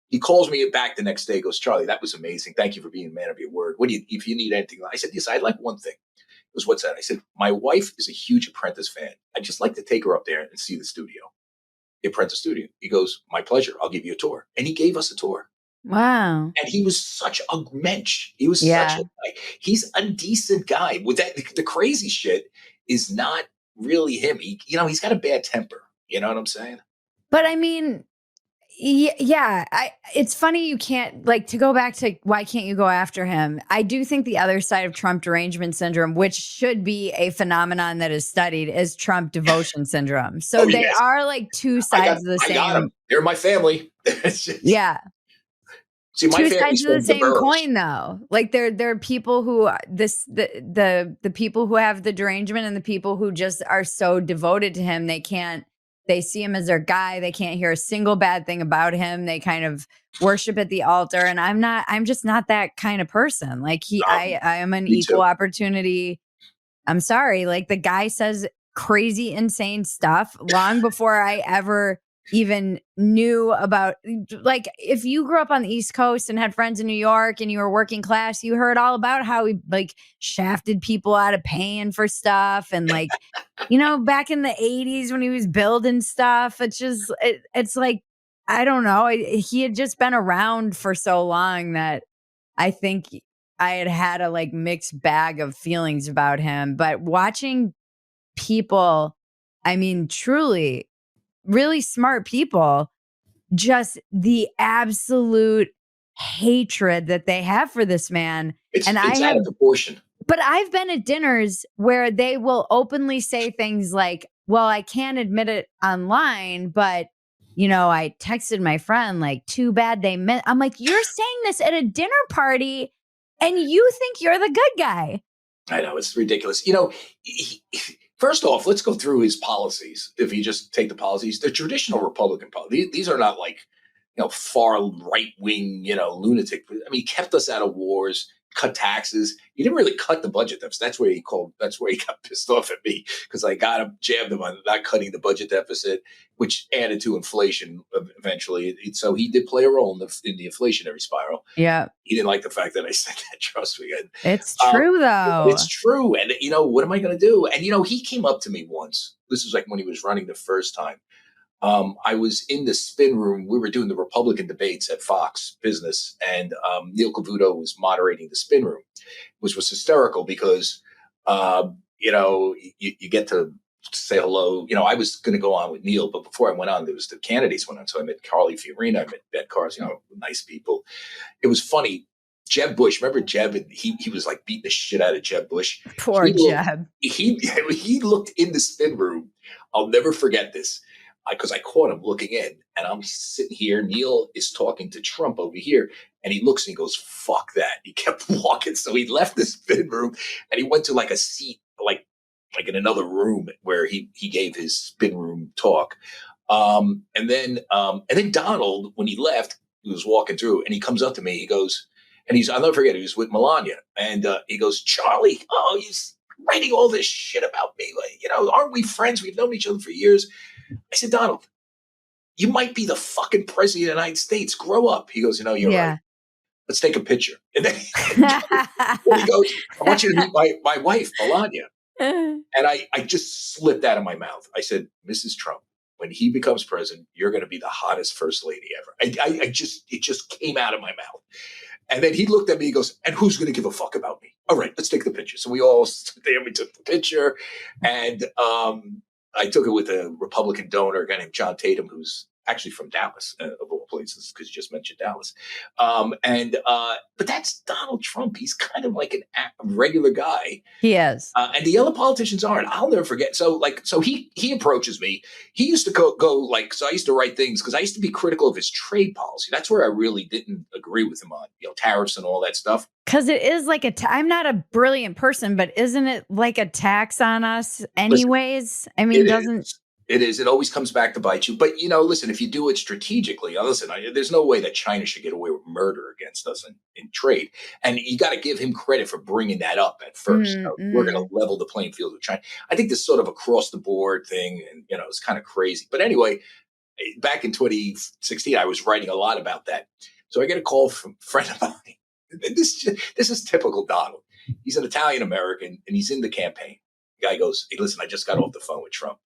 He calls me back the next day, goes, Charlie, that was amazing. Thank you for being a man of your word. If you need anything? I said, yes, I'd like one thing. He goes, what's that? I said, my wife is a huge Apprentice fan. I'd just like to take her up there and see the studio, the Apprentice studio. He goes, my pleasure. I'll give you a tour. And he gave us a tour. Wow. And he was such a mensch. He was such he's a decent guy. With that, the crazy shit is not really him. He's got a bad temper. You know what I'm saying? But I mean, yeah, it's funny you can't, to go back to why can't you go after him? I do think the other side of Trump derangement syndrome, which should be a phenomenon that is studied, is Trump devotion syndrome. So they are like two sides of the same. I got them. They're my family. Yeah. See, my two sides of the same Burroughs. coin, though. Like there are people who the people who have the derangement and the people who just are so devoted to him, they see him as their guy. They can't hear a single bad thing about him. They kind of worship at the altar. And I'm just not that kind of person. Like I am an equal opportunity. I'm sorry. Like the guy says crazy, insane stuff long before I ever even knew about, like, if you grew up on the East Coast and had friends in New York and you were working class, you heard all about how he like shafted people out of paying for stuff. And like, back in the 80s when he was building stuff, it's like, I don't know. He had just been around for so long that I think I had a like mixed bag of feelings about him. But watching people, I mean, truly really smart people, just the absolute hatred that they have for this man. And It's out of proportion. but I've been at dinners where they will openly say things like, well, I can't admit it online, but I texted my friend, like, too bad they met. I'm like, you're saying this at a dinner party and you think you're the good guy. I know, it's ridiculous. First off, let's go through his policies. If you just take the policies, the traditional Republican policies, these are not like, far right wing, lunatic. I mean, he kept us out of wars, cut taxes. He didn't really cut the budget deficit. That's where he got pissed off at me because I jammed him on not cutting the budget deficit, which added to inflation eventually. So he did play a role in the inflationary spiral. Yeah. He didn't like the fact that I said that, trust me. And, it's true, though. It's true. And, what am I going to do? And, he came up to me once. This was like when he was running the first time. I was in the spin room. We were doing the Republican debates at Fox Business, and Neil Cavuto was moderating the spin room, which was hysterical because, you get to say hello. I was going to go on with Neil, but before I went on, there was the candidates went on. So I met Carly Fiorina, I met Ben Cars, nice people. It was funny. Jeb Bush, remember Jeb? And he was like beating the shit out of Jeb Bush. Poor Jeb. He looked in the spin room. I'll never forget this because I caught him looking in, and I'm sitting here. Neil is talking to Trump over here, and he looks and he goes, "Fuck that!" He kept walking, so he left the spin room and he went to like a seat, like in another room where he gave his spin room talk. And then Donald, when he left, he was walking through, and he comes up to me. He goes. And I'll never forget, he was with Melania. And he goes, "Charlie, he's writing all this shit about me. Like, aren't we friends? We've known each other for years." I said, "Donald, you might be the fucking president of the United States. Grow up." He goes, "You're right. Let's take a picture." And then he goes, "I want you to meet my wife, Melania." And I just slipped out of my mouth. I said, "Mrs. Trump, when he becomes president, you're going to be the hottest first lady ever." It just came out of my mouth. And then he looked at me, he goes, "And who's going to give a fuck about me? All right, let's take the picture." So we all stood there, we took the picture. And I took it with a Republican donor, a guy named John Tatum, who's actually from Dallas, of all places, because you just mentioned Dallas. But that's Donald Trump. He's kind of like a regular guy. He is. And the other politicians aren't. I'll never forget. So he approaches me. He used to go so I used to write things because I used to be critical of his trade policy. That's where I really didn't agree with him on, tariffs and all that stuff. Because it is like I'm not a brilliant person, but isn't it like a tax on us anyways? Listen, I mean, It is. It always comes back to bite you. But, listen, if you do it strategically, there's no way that China should get away with murder against us in trade. And you got to give him credit for bringing that up at first. We're going to level the playing field with China. I think this sort of across the board thing, and, it's kind of crazy. But anyway, back in 2016, I was writing a lot about that. So I get a call from a friend of mine. This is typical Donald. He's an Italian American, and he's in the campaign. The guy goes, "Hey, listen, I just got off the phone with Trump."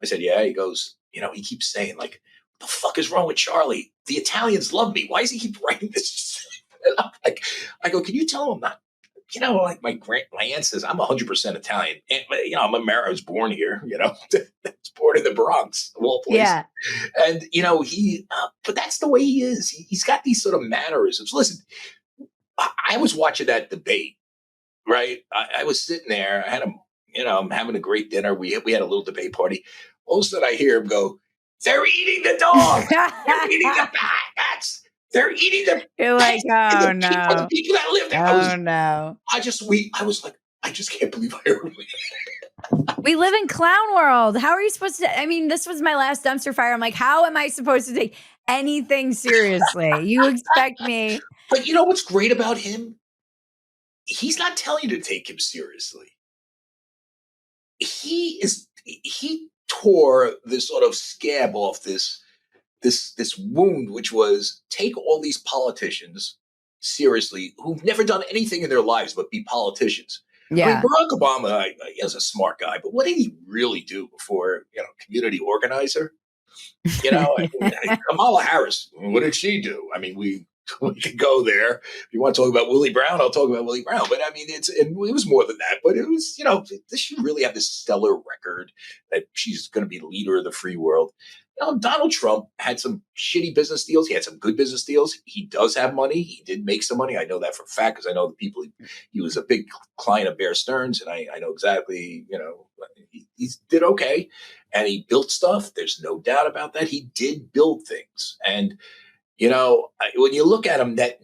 I said, "Yeah." He goes, he keeps saying, like, "What the fuck is wrong with Charlie? The Italians love me. Why does he keep writing this?" And I'm like, I go, "Can you tell him not?" Like my aunt says, I'm 100% Italian. And, I'm American. I was born here, I was born in the Bronx, of all places. Yeah. And, but that's the way he is. He's got these sort of mannerisms. Listen, I was watching that debate, right? I was sitting there. I had I'm having a great dinner. We had a little debate party. All of a sudden, I hear him go, "They're eating the dog. They're eating the bats. They're eating the." You're like, "Oh no, the people that live there." No. I was like, I just can't believe I heard it. We live in clown world. How are you supposed to? I mean, this was my last dumpster fire. I'm like, how am I supposed to take anything seriously? You expect me? But you know what's great about him? He's not telling you to take him seriously. He tore this sort of scab off this this wound, which was take all these politicians seriously who've never done anything in their lives but be politicians. I mean, Yeah. Barack Obama, he was a smart guy, but what did he really do before, community organizer? Kamala Harris, what did she do? I mean, we could go there. If you want to talk about Willie Brown, I'll talk about Willie Brown. But I mean, it was more than that. But it was, does she really have this stellar record that she's going to be the leader of the free world? Donald Trump had some shitty business deals. He had some good business deals. He does have money. He did make some money. I know that for a fact because I know the people. He was a big client of Bear Stearns, and I know exactly. He did okay, and he built stuff. There's no doubt about that. He did build things, and when you look at him net,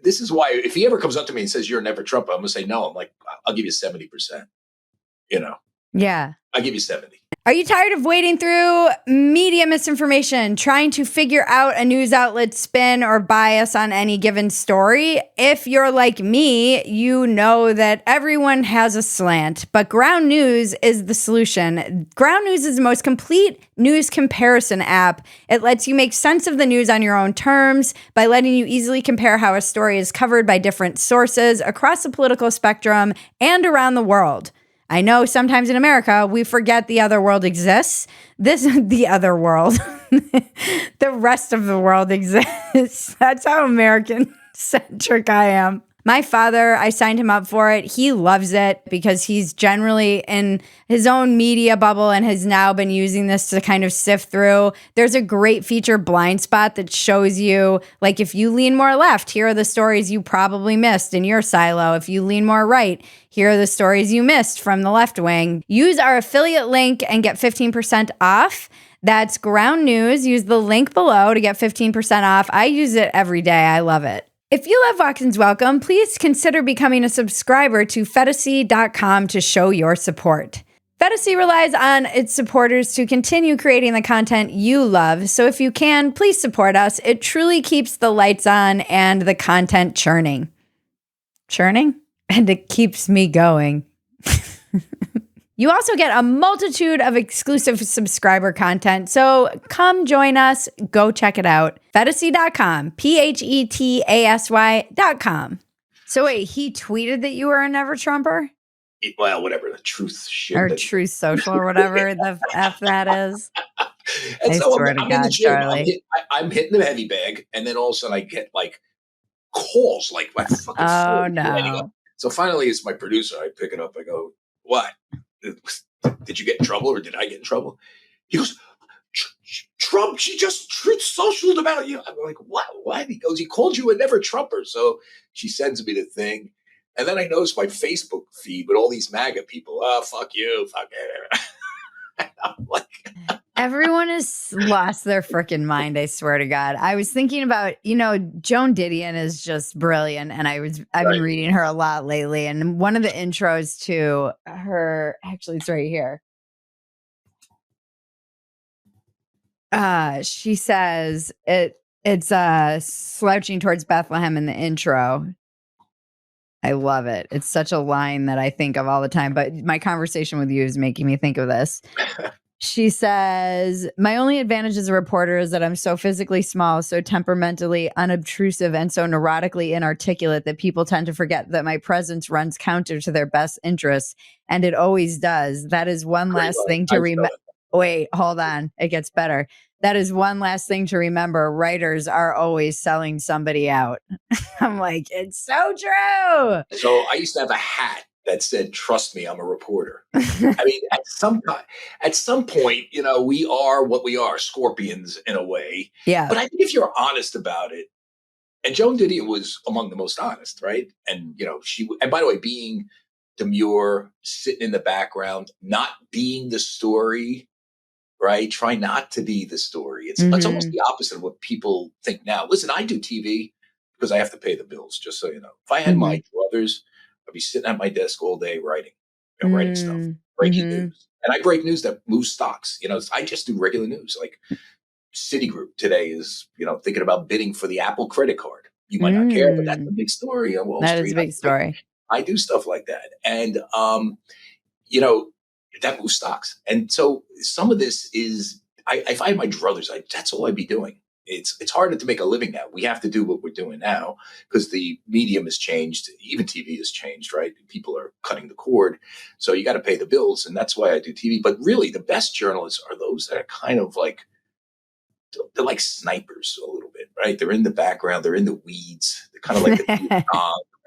this is why if he ever comes up to me and says you're never Trump, I'm gonna say no. I'm like, I'll give you 70%. Yeah. I'll give you 70. Are you tired of wading through media misinformation, trying to figure out a news outlet's spin or bias on any given story? If you're like me, you know that everyone has a slant, but Ground News is the solution. Ground News is the most complete news comparison app. It lets you make sense of the news on your own terms by letting you easily compare how a story is covered by different sources across the political spectrum and around the world. I know sometimes in America, we forget the other world exists. The other world. The rest of the world exists. That's how American-centric I am. My father, I signed him up for it. He loves it because he's generally in his own media bubble and has now been using this to kind of sift through. There's a great feature, Blind Spot, that shows you, like, if you lean more left, here are the stories you probably missed in your silo. If you lean more right, here are the stories you missed from the left wing. Use our affiliate link and get 15% off. That's Ground News. Use the link below to get 15% off. I use it every day. I love it. If you love Watkins Welcome, please consider becoming a subscriber to Phetasy.com to show your support. Phetasy relies on its supporters to continue creating the content you love, so if you can, please support us. It truly keeps the lights on and the content churning. Churning? And it keeps me going. You also get a multitude of exclusive subscriber content, so come join us. Go check it out. Phetasy.com. Phetasy.com. So wait, he tweeted that you were a never Trumper? Well, whatever, the truth shit. Or Truth Social or whatever the F that is. And I so swear to I'm in the God, gym. Charlie. I'm hitting the heavy bag, and then all of a sudden I get like calls, like my fucking Oh, phone lighting up. no. So finally, it's my producer. I pick it up. I go, "What? Did you get in trouble, or did I get in trouble?" He goes, "Trump, she just Truth Socialed about you." I'm like, "What? What?" He goes, "He called you a never Trumper." So she sends me the thing, and then I notice my Facebook feed with all these MAGA people. Oh, fuck you, fuck it. I'm like, Everyone has lost their freaking mind, I swear to God. I was thinking about, Joan Didion is just brilliant, and I've been reading her a lot lately. And one of the intros to her, actually, it's right here. She says it's slouching towards Bethlehem in the intro. I love it. It's such a line that I think of all the time. But my conversation with you is making me think of this. She says, "My only advantage as a reporter is that I'm so physically small, so temperamentally unobtrusive, and so neurotically inarticulate that people tend to forget that my presence runs counter to their best interests, and it always does. That is one last thing to remember." Wait, hold on. It gets better. "That is one last thing to remember. Writers are always selling somebody out." I'm like, it's so true. So I used to have a hat that said, "Trust me, I'm a reporter." I mean, at some point, we are what we are, scorpions in a way. Yeah. But I think if you're honest about it, and Joan Didion was among the most honest, right? And and by the way, being demure, sitting in the background, not being the story, right? Try not to be the story. It's almost the opposite of what people think now. Listen, I do TV because I have to pay the bills, just so you know. If I had my druthers, I'd be sitting at my desk all day writing, writing stuff, breaking news. And I break news that moves stocks. I just do regular news. Like Citigroup today is, thinking about bidding for the Apple credit card. You might not care, but that's a big story on Wall Street. That is a big story. I do stuff like that. And, that moves stocks. And so some of this is if I had my druthers, that's all I'd be doing. It's harder to make a living now. We have to do what we're doing now because the medium has changed. Even TV has changed, right? People are cutting the cord. So you got to pay the bills. And that's why I do TV. But really, the best journalists are those that are kind of like, they're like snipers a little bit, right? They're in the background. They're in the weeds. They're kind of like the Vietnam,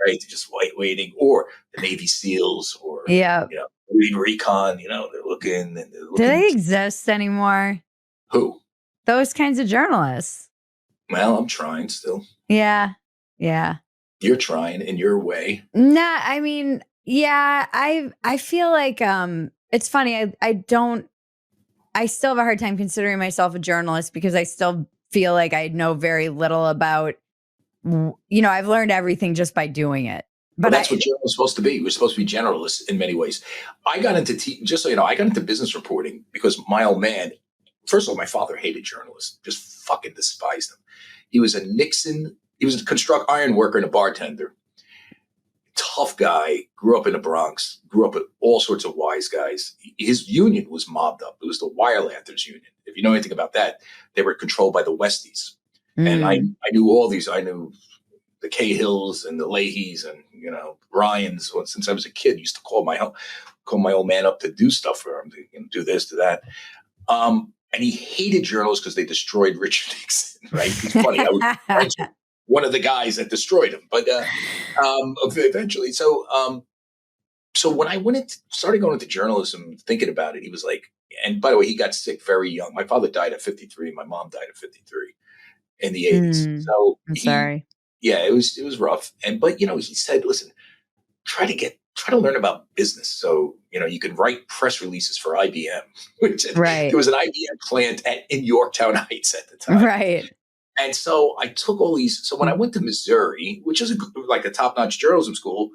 right? They're just waiting, or the Navy SEALs, or, Yeah. Marine Recon, they're looking and they're Do looking. they exist anymore? Who? Those kinds of journalists. Well, I'm trying still. Yeah. Yeah. You're trying in your way. Nah, I mean, yeah, I feel like it's funny. I still have a hard time considering myself a journalist because I still feel like I know very little about I've learned everything just by doing it. But that's what journalists are supposed to be. We're supposed to be generalists in many ways. I got into just so you know, I got into business reporting because my old man, first of all, my father hated journalists, just fucking despised them. He was a iron worker and a bartender. Tough guy, grew up in the Bronx, grew up with all sorts of wise guys. His union was mobbed up. It was the Wirelathers Union. If you know anything about that, they were controlled by the Westies. And I knew all these. I knew the Cahills and the Leahys and, Ryans. Since I was a kid, used to call my old man up to do stuff for him, to do this, do that. And he hated journalists because they destroyed Richard Nixon, right? It's funny. I was friends with one of the guys that destroyed him, but eventually. So when I started going into journalism, thinking about it, he was like, and by the way, he got sick very young. My father died at 53. My mom died at 53 in the 80s. So I'm sorry. Yeah, it was rough. But he said, listen, try to learn about business. So, you can write press releases for IBM, which right. There was an IBM plant in Yorktown Heights at the time. Right. And so I took all these. So when I went to Missouri, which is like a top-notch journalism school,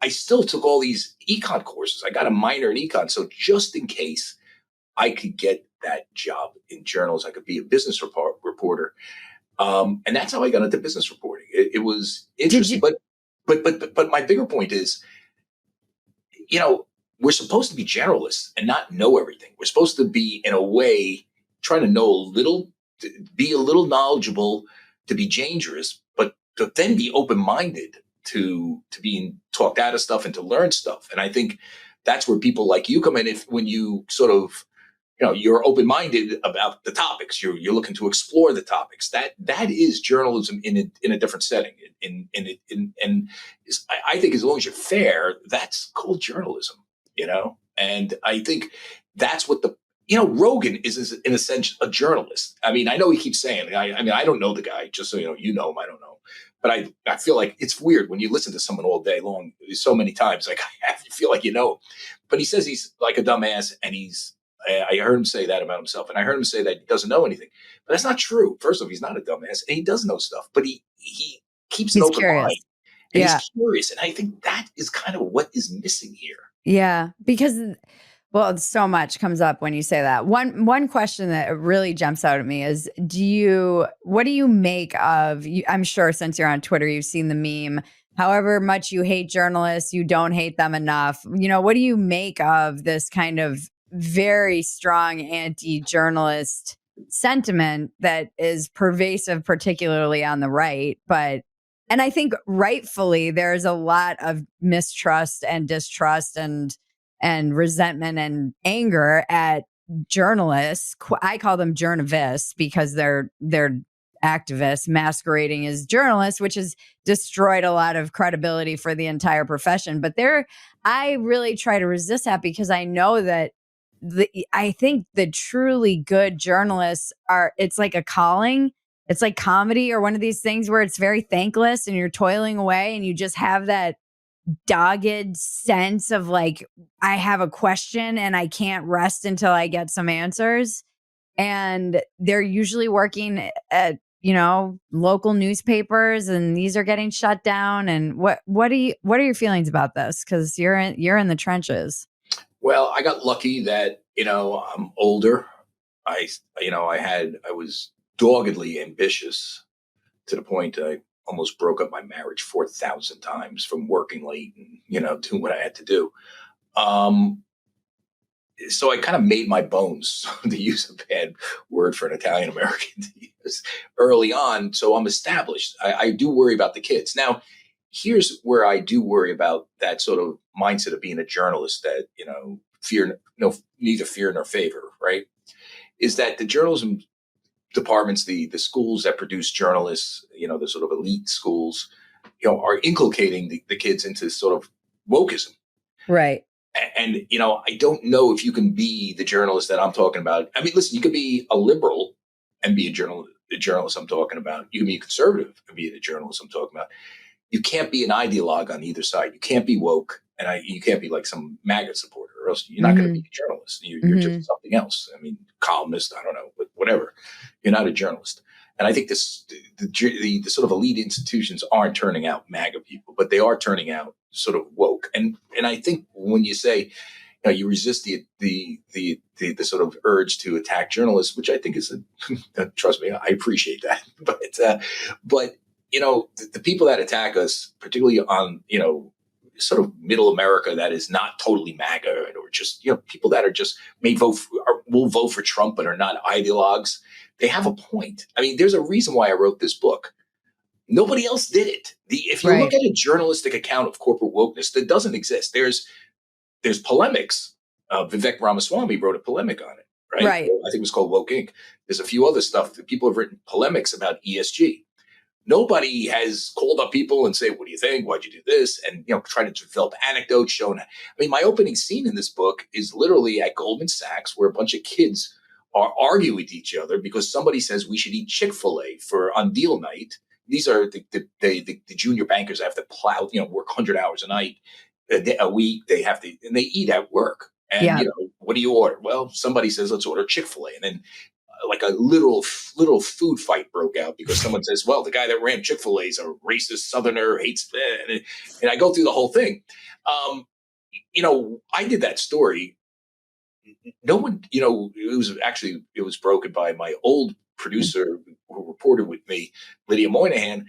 I still took all these econ courses. I got a minor in econ. So just in case I could get that job in journalism, I could be a business reporter. And that's how I got into business reporting. It was interesting. But my bigger point is, we're supposed to be generalists and not know everything. We're supposed to be, in a way, trying to know a little, be a little knowledgeable, to be dangerous, but to then be open-minded to being talked out of stuff and to learn stuff. And I think that's where people like you come in. When you sort of, you're open-minded about the topics, you're looking to explore the topics. That is journalism in a different setting. I think as long as you're fair, that's called journalism. And I think that's what Rogan is in a sense a journalist. I mean, I know he keeps saying, I don't know the guy, just so him, I don't know. But I feel like it's weird when you listen to someone all day long, so many times, like I feel like But he says he's like a dumbass, and I heard him say that about himself, and I heard him say that he doesn't know anything. But that's not true. First off, he's not a dumbass, and he does know stuff, but he keeps an open mind. And he's curious. And I think that is kind of what is missing here. Yeah, because, so much comes up when you say that. One question that really jumps out at me is, what do you make of, I'm sure since you're on Twitter, you've seen the meme, however much you hate journalists, you don't hate them enough. What do you make of this kind of very strong anti-journalist sentiment that is pervasive, particularly on the right? And I think rightfully, there's a lot of mistrust and distrust and resentment and anger at journalists. I call them journavists because they're activists masquerading as journalists, which has destroyed a lot of credibility for the entire profession. But I really try to resist that because I know that I think the truly good journalists it's like a calling. It's like comedy or one of these things where it's very thankless and you're toiling away and you just have that dogged sense of like, I have a question and I can't rest until I get some answers. And they're usually working at, local newspapers, and these are getting shut down. And what are your feelings about this? Because you're in the trenches. Well, I got lucky that, I'm older. I was doggedly ambitious to the point I almost broke up my marriage 4,000 times from working late and, doing what I had to do. so I kind of made my bones, to use a bad word for an Italian American, early on. So I'm established. I do worry about the kids. Now, here's where I do worry about that sort of mindset of being a journalist that, fear, no, neither fear nor favor, right? Is that the journalism departments, the schools that produce journalists, the sort of elite schools, are inculcating the kids into sort of wokeism. Right. And, I don't know if you can be the journalist that I'm talking about. I mean, listen, you could be a liberal and be the journalist I'm talking about. You can be a conservative and be the journalist I'm talking about. You can't be an ideologue on either side. You can't be woke, and you can't be like some MAGA supporter, or else you're not going to be a journalist. You're just something else. I mean, columnist, I don't know, but whatever. You're not a journalist. And I think the sort of elite institutions aren't turning out MAGA people, but they are turning out sort of woke. And I think when you say, you resist the sort of urge to attack journalists, which I think is trust me, I appreciate that. But the people that attack us, particularly on sort of middle America that is not totally MAGA, or just people that are just will vote for Trump but are not ideologues. They have a point. I mean, there's a reason why I wrote this book. Nobody else did it. If you look at a journalistic account of corporate wokeness, that doesn't exist. There's polemics. Vivek Ramaswamy wrote a polemic on it, right? Right. I think it was called Woke Inc. There's a few other stuff that people have written polemics about ESG. Nobody has called up people and say, "What do you think? Why'd you do this?" And try to develop anecdotes showing. I mean, my opening scene in this book is literally at Goldman Sachs, where a bunch of kids are arguing with each other because somebody says we should eat Chick-fil-A on deal night. These are the junior bankers have to plow, work 100 hours a night, a week. They have to, and they eat at work. And what do you order? Well, somebody says let's order Chick-fil-A, and then like a little food fight broke out because someone says, well, the guy that ran Chick-fil-A is a racist Southerner, hates, and I go through the whole thing. I did that story. No one, it was broken by my old producer who reported with me, Lydia Moynihan.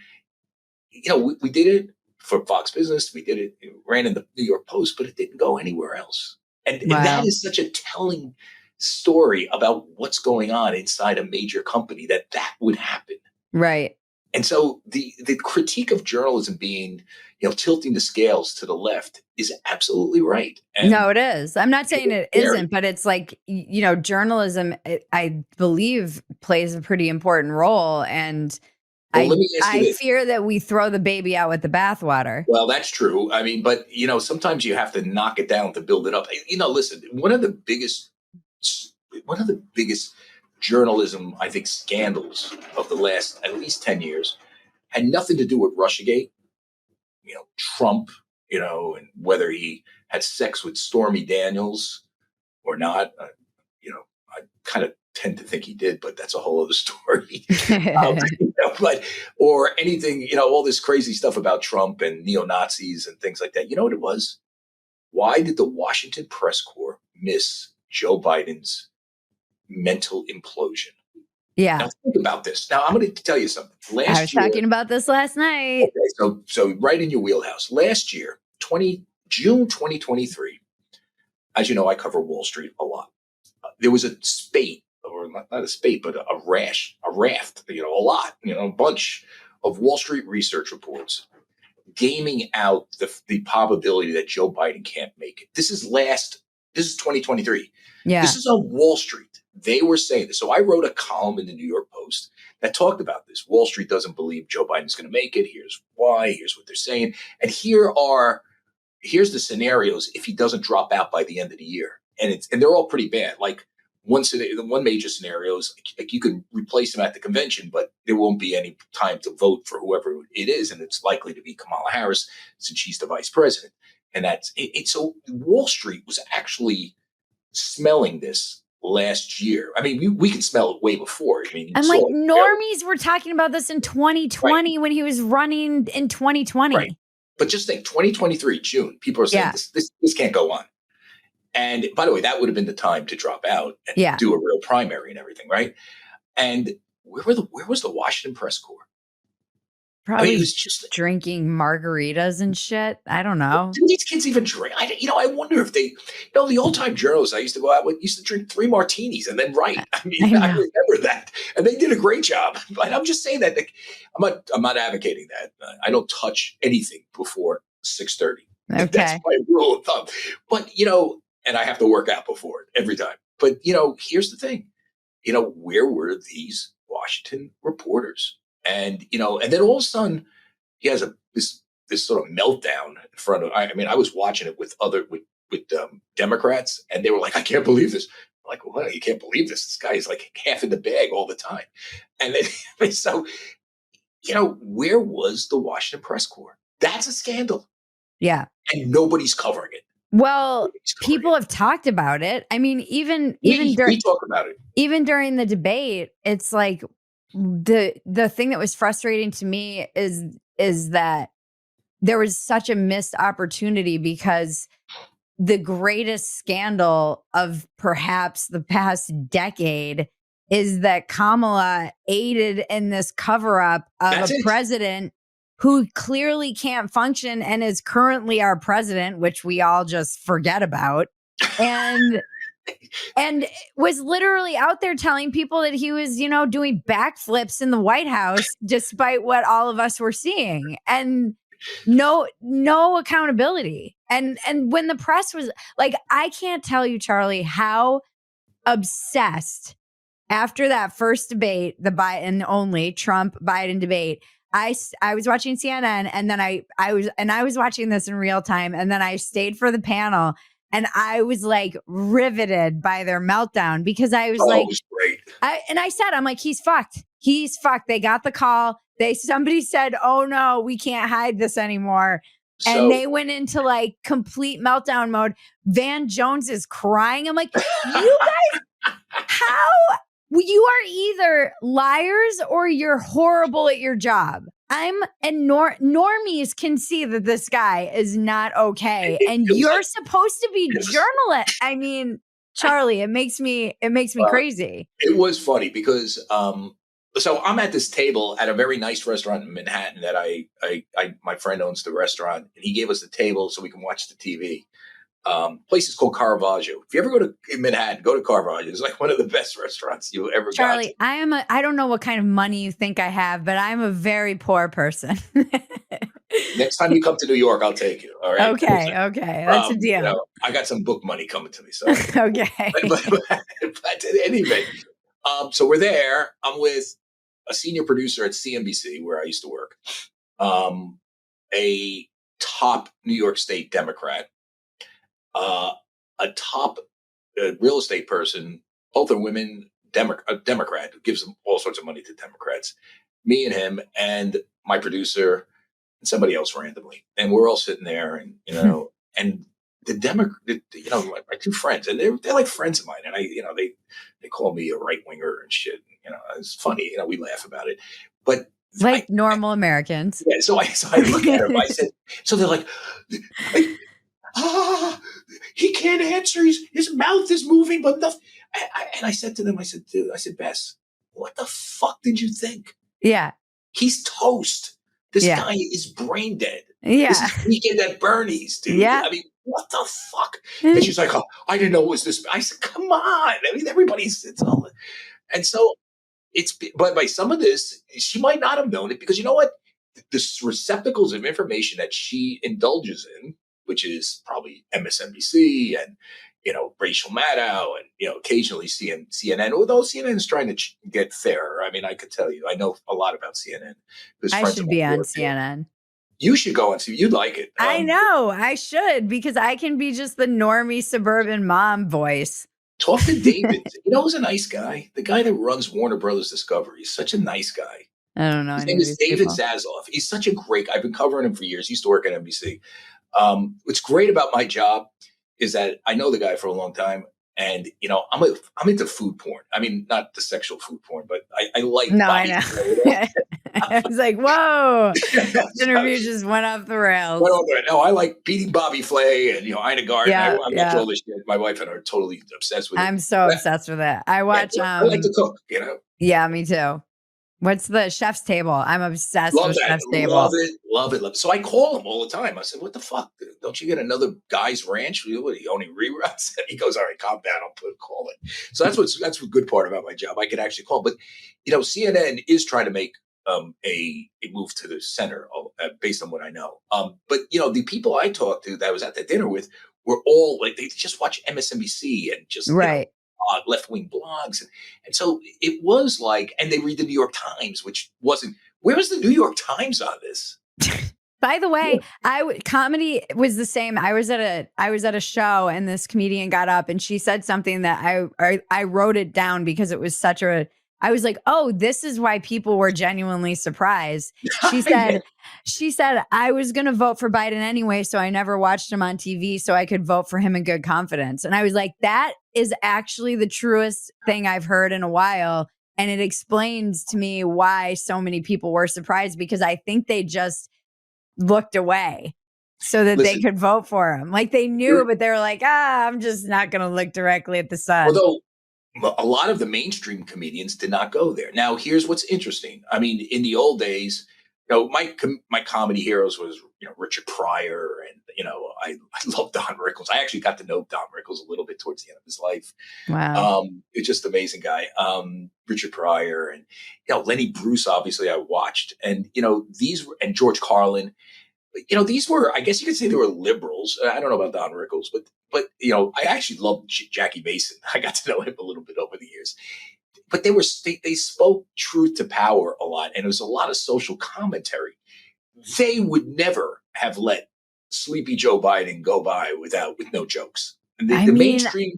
We did it for Fox Business. We did it, ran in the New York Post, but it didn't go anywhere else. And that is such a telling story about what's going on inside a major company that would happen. Right. And so the critique of journalism being, tilting the scales to the left is absolutely right. And no, it is. I'm not saying it isn't, but it's like, journalism, I believe, plays a pretty important role. And I fear that we throw the baby out with the bathwater. Well, that's true. I mean, but, sometimes you have to knock it down to build it up. Listen, one of the biggest journalism, I think, scandals of the last at least 10 years had nothing to do with Russiagate, Trump, and whether he had sex with Stormy Daniels or not. I kind of tend to think he did, but that's a whole other story. Or anything, all this crazy stuff about Trump and neo-Nazis and things like that. You know what it was? Why did the Washington press corps miss Joe Biden's mental implosion? Yeah. Now think about this. Now I'm going to tell you something. I was talking about this last night. Okay, so right in your wheelhouse. Last year, June 2023, as you know, I cover Wall Street a lot. There was a spate, or not a spate, but a raft, a bunch of Wall Street research reports gaming out the probability that Joe Biden can't make it. This is 2023. Yeah. This is on Wall Street. They were saying this. So I wrote a column in the New York Post that talked about this. Wall Street doesn't believe Joe Biden's going to make it. Here's why. Here's what they're saying. And here's the scenarios if he doesn't drop out by the end of the year. And they're all pretty bad. Like the one major scenario is like you can replace him at the convention, but there won't be any time to vote for whoever it is. And it's likely to be Kamala Harris since she's the vice president. And that's it. So Wall Street was actually smelling this last year. I mean, we could smell it way before. I mean, and like normies were talking about this in 2020 when he was running in 2020. Right. But just think, 2023 June, people are saying this can't go on. And by the way, that would have been the time to drop out and do a real primary and everything, right? And where was the Washington press corps? I mean, it Probably was just, drinking margaritas and shit. I don't know. do these kids even drink? I wonder if they, the old time journalists I used to go out with used to drink 3 martinis and then write. I mean, I I know. remember that, and they did a great job. But I'm just saying that I'm not advocating that. I don't touch anything before 6:30. That's Okay. my rule of thumb. But and I have to work out before it every time. But here's the thing. Where were these Washington reporters? And then all of a sudden he has this sort of meltdown in front of. I mean, I was watching it with Democrats, and they were like, "I can't believe this." I'm like, well, you can't believe this. This guy is like half in the bag all the time, and then so where was the Washington press corps? That's a scandal, Yeah. and nobody's covering it. Well, Nobody's covering people it. have talked about it. I mean, even We talk about it. even during the debate, it's like the thing that was frustrating to me is that there was such a missed opportunity because the greatest scandal of perhaps the past decade is that Kamala aided in this cover up of That's a it. president who clearly can't function and is currently our president, which we all just forget about. And was literally out there telling people that he was, doing backflips in the White House, despite what all of us were seeing. And no accountability. And when the press was like, I can't tell you, Charlie, how obsessed after that first debate, the Biden only Trump Biden debate. I was watching CNN, and then I was watching this in real time, and then I stayed for the panel, and I was like riveted by their meltdown because I was like, It was great. I'm like, he's fucked. He's fucked. They got the call. Somebody said, oh no, we can't hide this anymore. And So they went into like complete meltdown mode. Van Jones is crying. I'm like, you guys, how? You are either liars or you're horrible at your job. Normies can see that this guy is not okay. And you're like, supposed to be journalist. I mean, Charlie, it makes me crazy. It was funny because so I'm at this table at a very nice restaurant in Manhattan that my friend owns the restaurant, and he gave us the table so we can watch the TV. Place is called Caravaggio. If you ever go to Manhattan, go to Caravaggio. It's like one of the best restaurants you ever Charlie, got to. I don't know what kind of money you think I have, but I'm a very poor person. Next time you come to New York, I'll take you. All right. Okay. That's a deal. I got some book money coming to me. So okay. but in any event, so we're there. I'm with a senior producer at CNBC where I used to work. A top New York State Democrat. A top real estate person, both are women, a Democrat who gives them all sorts of money to Democrats. Me and him and my producer and somebody else randomly, and we're all sitting there, and and the Democrat, my two friends, and they're like friends of mine, and they call me a right winger and shit. It's funny, we laugh about it, but like normal Americans. Yeah, so I look at them. I said, so they're like. He can't answer. His mouth is moving, but nothing. And I said to them, dude, Bess, what the fuck did you think? Yeah. He's toast. This guy is brain dead. Yeah. This is weekend at Bernie's, dude. Yeah. I mean, what the fuck? And she's like, oh, I didn't know it was this. I said, come on. I mean, it's all. And so but by some of this, she might not have known it because you know what? The receptacles of information that she indulges in, which is probably MSNBC and, Rachel Maddow and, occasionally CNN, although CNN is trying to get fairer. I mean, I could tell you, I know a lot about CNN. I should be on CNN. You should go on CNN. You'd like it. I know. I should because I can be just the normie suburban mom voice. Talk to David. Who's a nice guy? The guy that runs Warner Brothers Discovery. He's such a nice guy. I don't know. His name is David Zaslav. He's such a great guy. I've been covering him for years. He used to work at NBC. What's great about my job is that I know the guy for a long time, and I'm into food porn. I mean, not the sexual food porn, but I like. No, I know. I was like, whoa! This interview just went off the rails. No, I like beating Bobby Flay and Ina Garten. Yeah, I watch all this shit. My wife and I are totally obsessed with it. I'm so obsessed with it. I watch. I like to cook. Yeah, me too. What's the chef's table? I'm obsessed Love with that. chef's Love table. it. Love it. Love it. So I call him all the time. I said, "What the fuck? Don't you get another guy's ranch? What are you owning reruns?" And he goes, "All right, calm down. I'll call it." So that's the good part about my job. I can actually call. But CNN is trying to make a move to the center based on what I know. But the people I talked to that I was at the dinner with were all like they just watch MSNBC and just Right. left wing blogs, and so it was like, and they read the New York Times, which wasn't. Where was the New York Times on this? By the way, Yeah. comedy was the same. I was at a show and this comedian got up and she said something that I wrote it down because it was such a. I was like, oh, this is why people were genuinely surprised. She Yeah. said, I was going to vote for Biden anyway, so I never watched him on TV so I could vote for him in good confidence. And I was like, that is actually the truest thing I've heard in a while. And it explains to me why so many people were surprised because I think they just looked away so that they Listen, could vote for him. Like they knew, you're, but they were like, I'm just not going to look directly at the sun. although a lot of the mainstream comedians did not go there. Now, here's what's interesting. I mean, in the old days, my comedy heroes was Richard Pryor, and I love Don Rickles. I actually got to know Don Rickles a little bit towards the end of his life. Wow. It's just an amazing guy. Richard Pryor and Lenny Bruce, obviously I watched, and and George Carlin. These were, I guess you could say they were liberals. I don't know about Don Rickles, but I actually loved Jackie Mason. I got to know him a little bit over the years. But they spoke truth to power a lot, and it was a lot of social commentary. They would never have let Sleepy Joe Biden go by with no jokes. And I the mean, mainstream,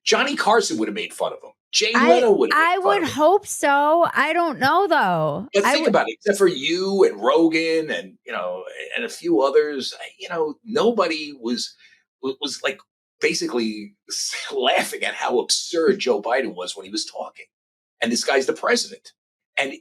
Johnny Carson would have made fun of him. Jay I Leno would have I made fun would of him. hope so. I don't know though. But I think would. about it, except for you and Rogan and and a few others, nobody was like basically laughing at how absurd Joe Biden was when he was talking. And this guy's the president. And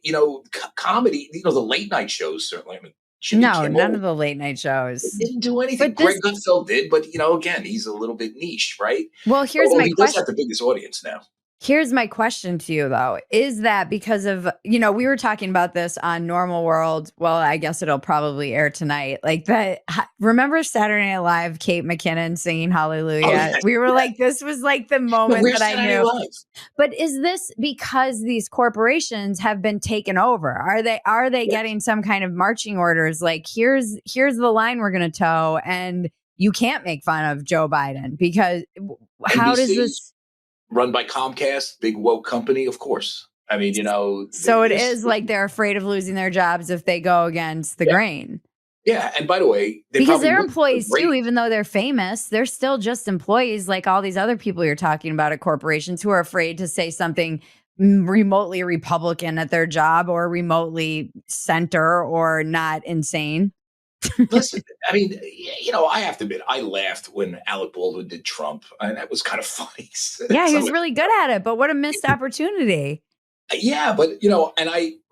comedy, the late night shows certainly. I mean, Jimmy No, none Kimmel of the late night shows. didn't do anything. But Greg this, Gutfeld did, but again, he's a little bit niche, right? well, here's Although my he does question. have the biggest audience now. Here's my question to you, though. Is that because of, we were talking about this on Normal World. Well, I guess it'll probably air tonight. Like that. Remember Saturday Night Live, Kate McKinnon singing Oh, Hallelujah? yeah. We were Yeah. like, this was like the No, moment that where's I Saturday knew. Night Live? But is this because these corporations have been taken over? Are they Yes. getting some kind of marching orders? Like, here's the line we're going to toe. And you can't make fun of Joe Biden because how does NBC, this? run by Comcast, big woke company, of course. I mean, So it this, is like they're afraid of losing their jobs if they go against the yeah, grain. yeah. And by the way, they Because probably they're wouldn't feel employees too, great. even though they're famous, they're still just employees like all these other people you're talking about at corporations who are afraid to say something remotely Republican at their job or remotely center or not insane. Listen, I mean, I have to admit, I laughed when Alec Baldwin did Trump, and that was kind of funny. Yeah, he So, was really good at it, but what a missed opportunity. yeah, but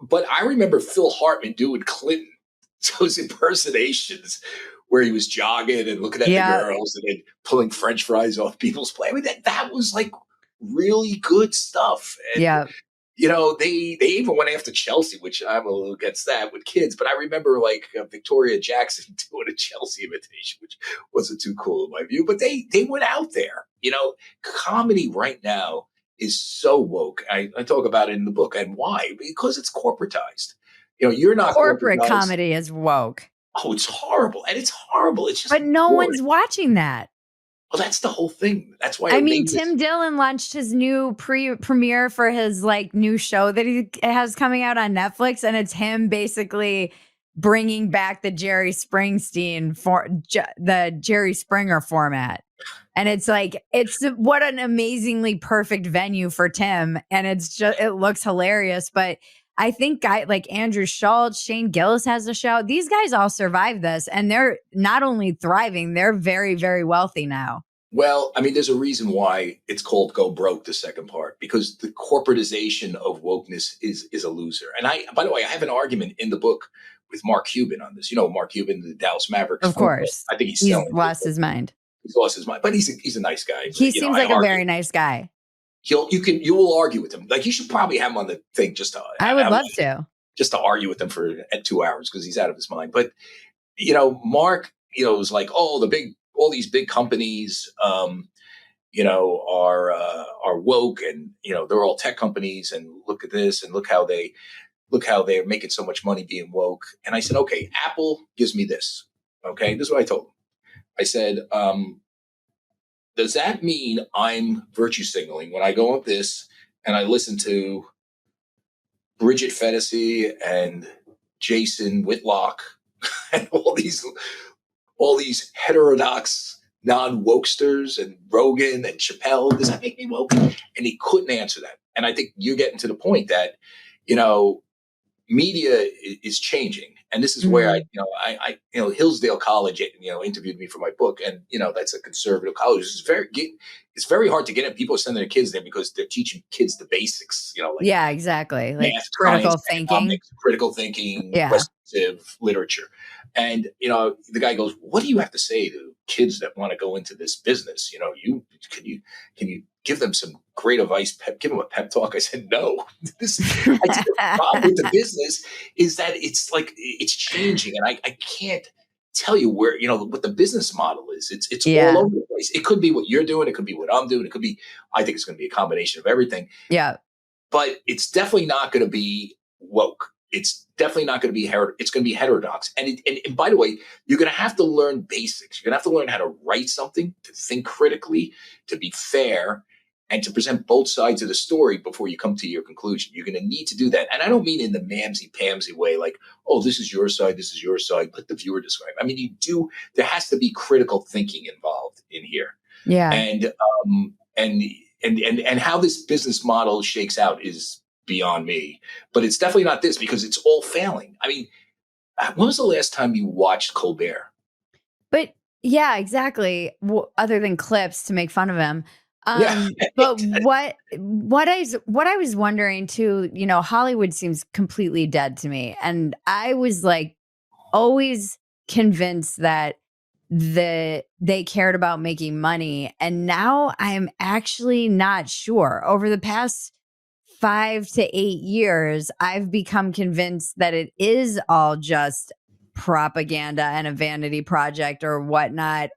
but I remember Phil Hartman doing Clinton, those impersonations where he was jogging and looking at the Yeah. girls and then pulling French fries off people's plate. I mean, that was like really good stuff. And Yeah. they even went after Chelsea, which I'm a little against that with kids. But I remember like Victoria Jackson doing a Chelsea imitation, which wasn't too cool in my view. But they went out there. Comedy right now is so woke. I talk about it in the book, and why? Because it's corporatized. You're not Corporate corporatized. comedy is woke. Oh, it's horrible, and it's horrible. It's just But no boring. one's watching that. Well, that's the whole thing. That's why I it mean, made this. Tim Dillon launched his new premiere for his like new show that he has coming out on Netflix, and it's him basically bringing back the Jerry Springsteen the Jerry Springer format. And it's like, it's what an amazingly perfect venue for Tim. And it looks hilarious. But I think guys like Andrew Schultz, Shane Gillis has a show. These guys all survived this and they're not only thriving, they're very, very wealthy now. Well, I mean, there's a reason why it's called "Go Broke," the second part, because the corporatization of wokeness is a loser. And by the way, I have an argument in the book with Mark Cuban on this. Mark Cuban, the Dallas Mavericks. Of course. I think he's He's selling. lost his mind. He's lost his mind, but he's a nice guy. He seems like a very nice guy. You will argue with him. Like you should probably have him on the thing just to. I would love to. just to argue with him for at 2 hours because he's out of his mind. But Mark, was like, oh, all these big companies, are woke, and they're all tech companies, and look at this, and look how they're making so much money being woke. And I said, okay, Apple gives me this. Okay, this is what I told him. I said, does that mean I'm virtue signaling when I go up this and I listen to Bridget Phetasy and Jason Whitlock and all these heterodox non-wokesters and Rogan and Chappelle? Does that make me woke? And he couldn't answer that. And I think you're getting to the point that, media is changing. And this is where Hillsdale College, interviewed me for my book. And, that's a conservative college. It's very hard to get in. People are sending their kids there because they're teaching kids the basics, like yeah, exactly. Like math, critical science, thinking. economics, critical thinking, Yeah. questionnative literature. And, the guy goes, what do you have to say to kids that want to go into this business? Can you give them some great advice, give them a pep talk? I said, no. I said, the problem with the business is that it's changing. And I can't tell you where, what the business model is. It's all over the place. It could be what you're doing. It could be what I'm doing. It could be, I think it's going to be a combination of everything. Yeah. But it's definitely not going to be woke. It's definitely not going to be it's going to be heterodox. And by the way, you're going to have to learn basics. You're going to have to learn how to write something, to think critically, to be fair, and to present both sides of the story before you come to your conclusion. You're going to need to do that. And I don't mean in the mamsy-pamsy way, like, oh, this is your side, let the viewer describe. I mean, there has to be critical thinking involved in here. Yeah. And how this business model shakes out is beyond me. But it's definitely not this, because it's all failing. I mean, when was the last time you watched Colbert? But yeah, exactly. Other than clips to make fun of him. Yeah. But what I was wondering too, Hollywood seems completely dead to me. And I was like always convinced that they cared about making money. And now I'm actually not sure. Over the past 5 to 8 years, I've become convinced that it is all just propaganda and a vanity project or whatnot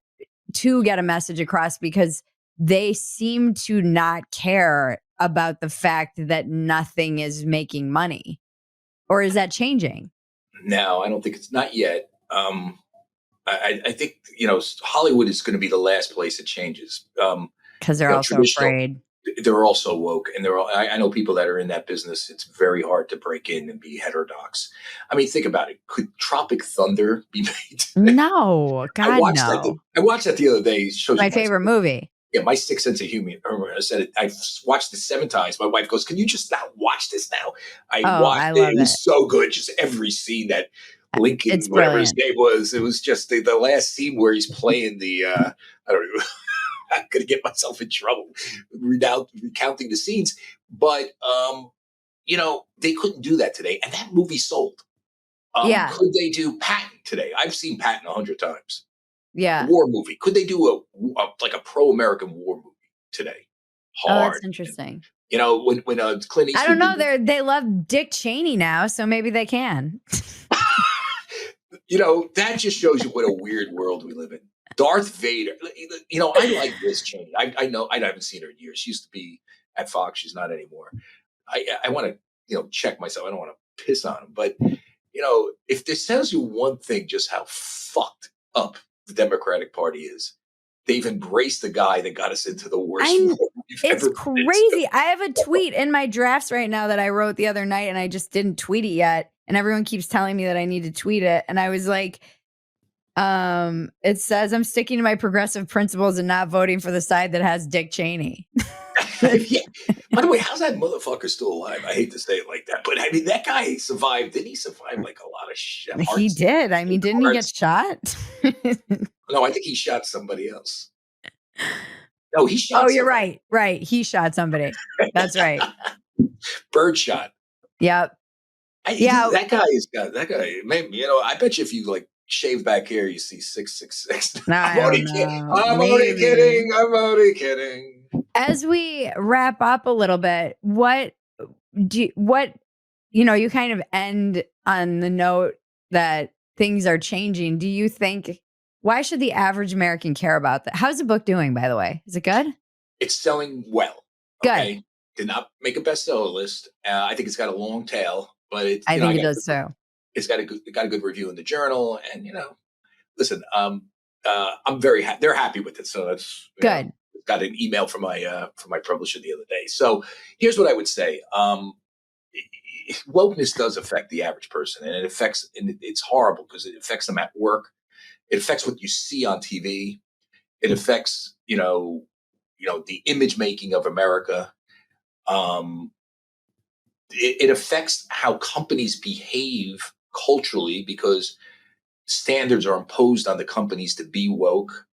to get a message across, because they seem to not care about the fact that nothing is making money. Or is that changing? No, I don't think it's not yet. I think, Hollywood is going to be the last place it changes. Because they're also afraid. They're also woke, and I know people that are in that business. It's very hard to break in and be heterodox. I mean, think about it. Could Tropic Thunder be made today? No, God, no. I watched that the other day. It shows my favorite movie. Yeah, my sixth sense of humor. I said it. I've watched it 7 times. My wife goes, "Can you just not watch this now?" I watched it. It was so good. Just every scene that Lincoln, whatever his name was, it was just the last scene where he's playing the. I don't know. I'm going to get myself in trouble recounting the scenes. But, they couldn't do that today. And that movie sold. Could they do Patton today? I've seen Patton 100 times. Yeah. War movie. Could they do a pro-American war movie today? Hard. Oh, that's interesting. When Clint Eastwood. I don't know. They love Dick Cheney now, so maybe they can. That just shows you what a weird world we live in. Darth Vader. I like Liz Cheney. I know I haven't seen her in years. She used to be at Fox. She's not anymore. I want to, check myself. I don't want to piss on him. But, if this tells you one thing, just how fucked up the Democratic Party is, they've embraced the guy that got us into the worst war we've ever It's crazy. I have a tweet in my drafts right now that I wrote the other night, and I just didn't tweet it yet. And everyone keeps telling me that I need to tweet it. And I was like, it says I'm sticking to my progressive principles and not voting for the side that has Dick Cheney. Yeah. By the way, how's that motherfucker still alive? I hate to say it like that, but I mean, that guy survived. Didn't he survive like a lot of shit? He did. I mean, didn't he get shot? No, I think he shot somebody else. No, he shot. Oh, you're right. Right. He shot somebody. That's right. Birdshot. Yep. That guy. Maybe, I bet you if you shave back hair, you see 666. No, I'm only kidding. I'm only kidding. As we wrap up a little bit, what you kind of end on the note that things are changing. Do you think, why should the average American care about that? How's the book doing, by the way? Is it good? It's selling well. Good. Okay. Did not make a bestseller list. I think it's got a long tail, but it's, I think it does too. it's got a good review in the journal. And, listen, I'm very happy. They're happy with it. So that's good. Got an email from my publisher the other day. So here's what I would say. Wokeness does affect the average person, and it's horrible because it affects them at work. It affects what you see on TV. It affects, the image making of America. It affects how companies behave culturally because standards are imposed on the companies to be woke.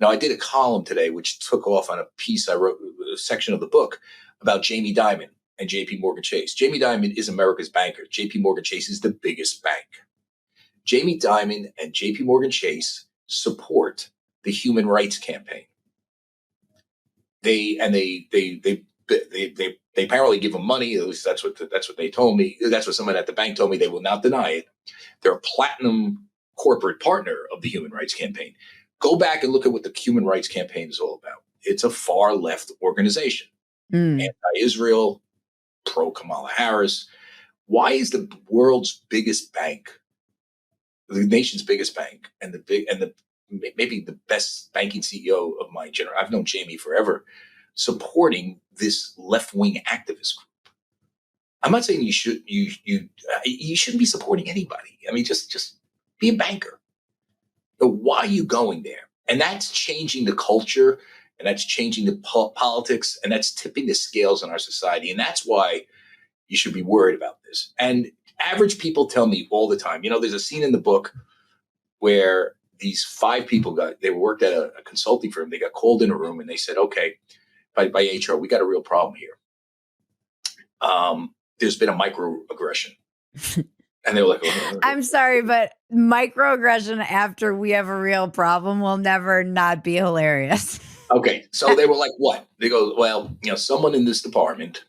Now, I did a column today, which took off on a piece I wrote, a section of the book about Jamie Dimon and JP Morgan Chase. Jamie Dimon is America's banker. JP Morgan Chase is the biggest bank. Jamie Dimon and JP Morgan Chase support the Human Rights Campaign. They apparently give them money. At least that's what they told me. That's what someone at the bank told me. They will not deny it. They're a platinum corporate partner of the Human Rights Campaign. Go back and look at what the Human Rights Campaign is all about. It's a far left organization, anti-Israel, pro Kamala Harris. Why is the world's biggest bank, the nation's biggest bank, and maybe the best banking CEO of my generation, I've known Jamie forever, supporting this left-wing activist group? I'm not saying you shouldn't be supporting anybody. I mean, just be a banker. But why are you going there? And that's changing the culture, and that's changing the politics, and that's tipping the scales in our society. And that's why you should be worried about this. And average people tell me all the time, there's a scene in the book where these 5 people they worked at a consulting firm. They got called in a room and they said, okay, by HR, we got a real problem here. There's been a microaggression. And they were like, oh. I'm sorry, but microaggression after we have a real problem will never not be hilarious. Okay. So they were like, what? They go, well, someone in this department.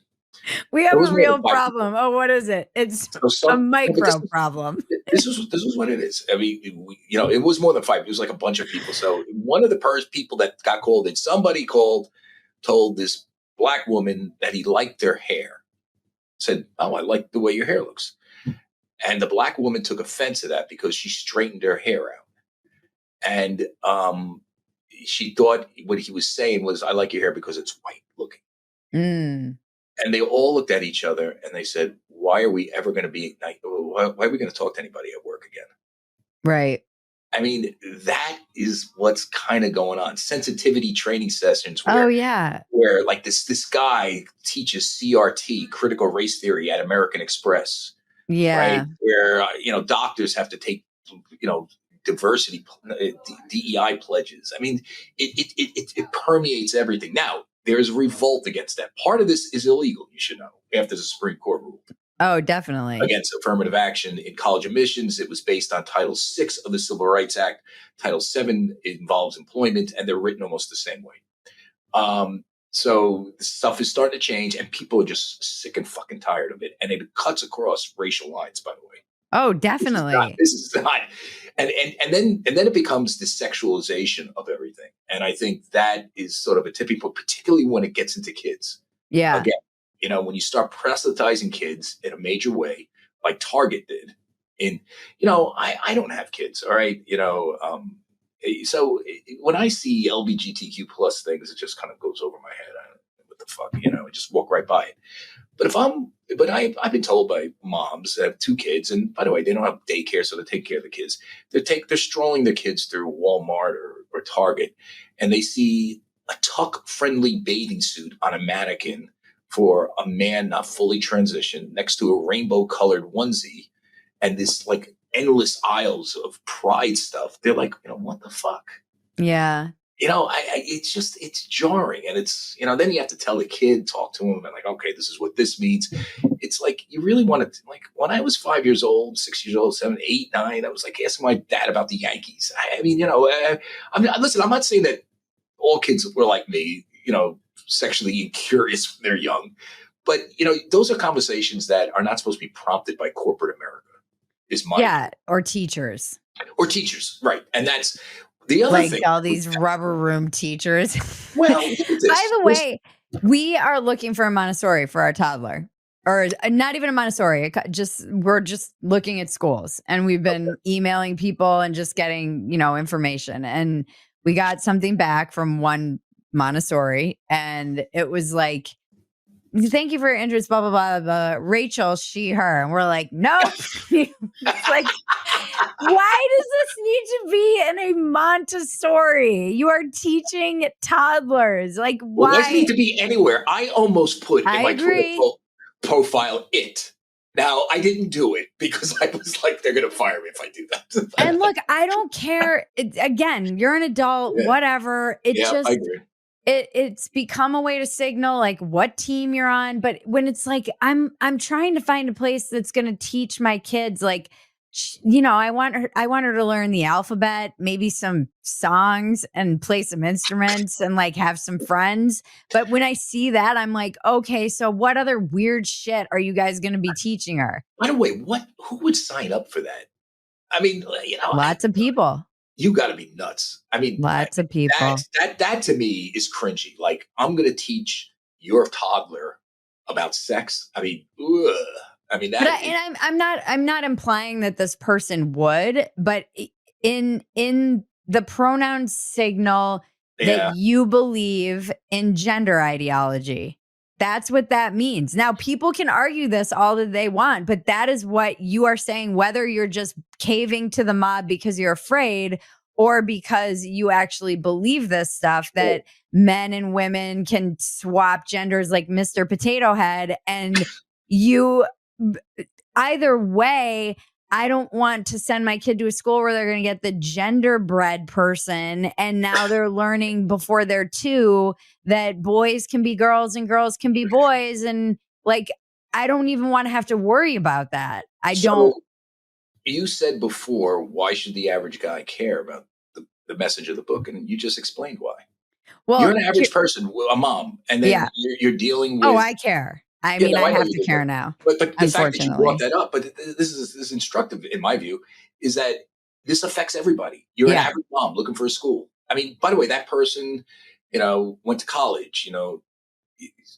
We have a real problem. Oh, what is it? It's a micro problem. This was what it is. I mean, it was more than 5. It was like a bunch of people. So one of the people that got called in, somebody told this black woman that he liked their hair. Said, oh, I like the way your hair looks. And the black woman took offense to that because she straightened her hair out. And she thought what he was saying was, I like your hair because it's white looking. And they all looked at each other and they said, why are we ever going to be, why are we going to talk to anybody at work again? Right. I mean, that is what's kind of going on. Sensitivity training sessions where like this guy teaches CRT, critical race theory, at American Express. Yeah. Right? Where, doctors have to take, diversity, DEI pledges. I mean, it permeates everything. Now, there's revolt against that. Part of this is illegal, you should know, after the Supreme Court ruled. Oh, definitely. Against affirmative action in college admissions. It was based on Title VI of the Civil Rights Act. Title VII involves employment, and they're written almost the same way. So stuff is starting to change, and people are just sick and fucking tired of it. And it cuts across racial lines, by the way. Oh, definitely. This is not. And then it becomes the sexualization of everything. And I think that is sort of a tipping point, particularly when it gets into kids. Yeah. Again, when you start proselytizing kids in a major way, like Target did. I don't have kids, all right? So when I see LGBTQ plus things, it just kind of goes over my head. I don't know what the fuck, I just walk right by it. But I've been told by moms that have 2 kids, and by the way, they don't have daycare, so they take care of the kids. They're strolling their kids through Walmart or Target, and they see a tuck-friendly bathing suit on a mannequin for a man not fully transitioned next to a rainbow-colored onesie, and this like endless aisles of pride stuff. They're like, what the fuck? Yeah. It's jarring. And it's, then you have to tell the kid, talk to him and like, okay, this is what this means. It's like, you really want to, like when I was 5 years old, 6 years old, 7, 8, 9, I was like asking my dad about the Yankees. Listen, I'm not saying that all kids were like me, sexually curious when they're young, But those are conversations that are not supposed to be prompted by corporate America. Is my view. Or teachers. Or teachers, right? And that's the other Like thing. all these rubber room teachers. Well, look at this. By the way, we are looking for a Montessori for our toddler. Or not even a Montessori. We're just looking at schools, and we've been emailing people and just getting, information. And we got something back from one Montessori, and it was like, thank you for your interest, blah, blah, blah, blah. Rachel, she, her. And we're like, nope. It's like, why does this need to be in a Montessori? You are teaching toddlers. Like, why? Well, it doesn't need to be anywhere. I almost put in my agree. Twitter profile it. Now, I didn't do it because I was like, they're going to fire me if I do that. And look, I don't care. Again, you're an adult, whatever. I agree. It's become a way to signal like what team you're on. But when it's like, I'm trying to find a place that's going to teach my kids, like, I want her to learn the alphabet, maybe some songs and play some instruments and like have some friends. But when I see that, I'm like, okay, so what other weird shit are you guys going to be teaching her? By the way, who would sign up for that? I mean, lots of people. You got to be nuts. I mean, lots of people. That to me is cringy. Like, I'm going to teach your toddler about sex. I mean, ugh. I mean, I'm not implying that this person would, but in the pronoun signal that you believe in gender ideology, that's what that means. Now, people can argue this all that they want, but that is what you are saying, whether you're just caving to the mob because you're afraid or because you actually believe this stuff, that men and women can swap genders like Mr. Potato Head. And either way, I don't want to send my kid to a school where they're going to get the genderbread person. And now they're learning before they're 2 that boys can be girls and girls can be boys. And like, I don't even want to have to worry about that. You said before, why should the average guy care about the message of the book? And you just explained why. Well, you're an average person, a mom, and then you're dealing with. Oh, I care. I mean, I have to care now. But the fact that you brought that up, but this is instructive in my view, is that this affects everybody. You're an average mom looking for a school. I mean, by the way, that person, went to college,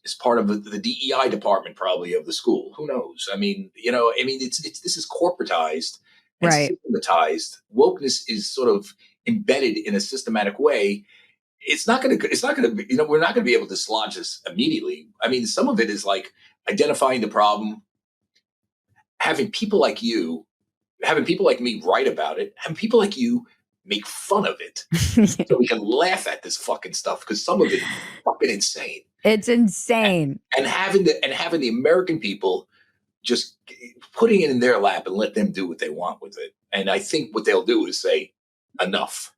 is part of the DEI department probably of the school. Who knows? I mean, this is corporatized and systematized. Wokeness is sort of embedded in a systematic way. It's not going to be, we're not going to be able to dislodge this immediately. I mean, some of it is like identifying the problem, having people like you, having people like me write about it, having people like you make fun of it so we can laugh at this fucking stuff, because some of it is fucking insane. It's insane. And having the American people just putting it in their lap and let them do what they want with it. And I think what they'll do is say, enough.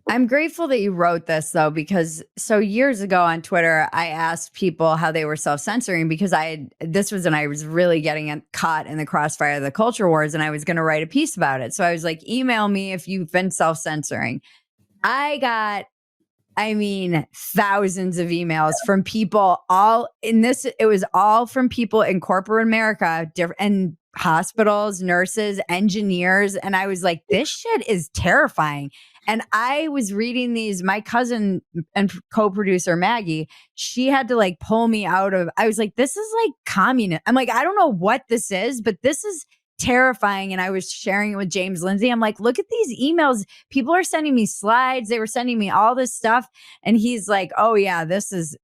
I'm grateful that you wrote this, though, because so years ago on Twitter, I asked people how they were self-censoring, because this was when I was really getting caught in the crossfire of the culture wars, and I was going to write a piece about it. So I was like, email me if you've been self-censoring. I got, thousands of emails from people it was all from people in corporate America and hospitals, nurses, engineers. And I was like, this shit is terrifying. And I was reading these, my cousin and co-producer Maggie, she had to like pull me out of, I was like, this is like communist. I'm like, I don't know what this is, but this is terrifying. And I was sharing it with James Lindsay. I'm like, look at these emails. People are sending me slides. They were sending me all this stuff. And he's like, oh yeah, this is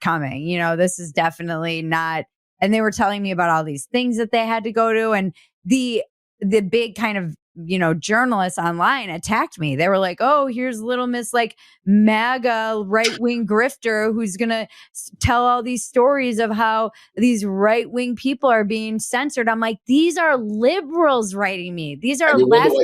coming. This is definitely not. And they were telling me about all these things that they had to go to. And the big kind of, journalists online attacked me. They were like, oh, here's little Miss like MAGA right-wing grifter who's going to tell all these stories of how these right-wing people are being censored. I'm like, these are liberals writing me. These are left.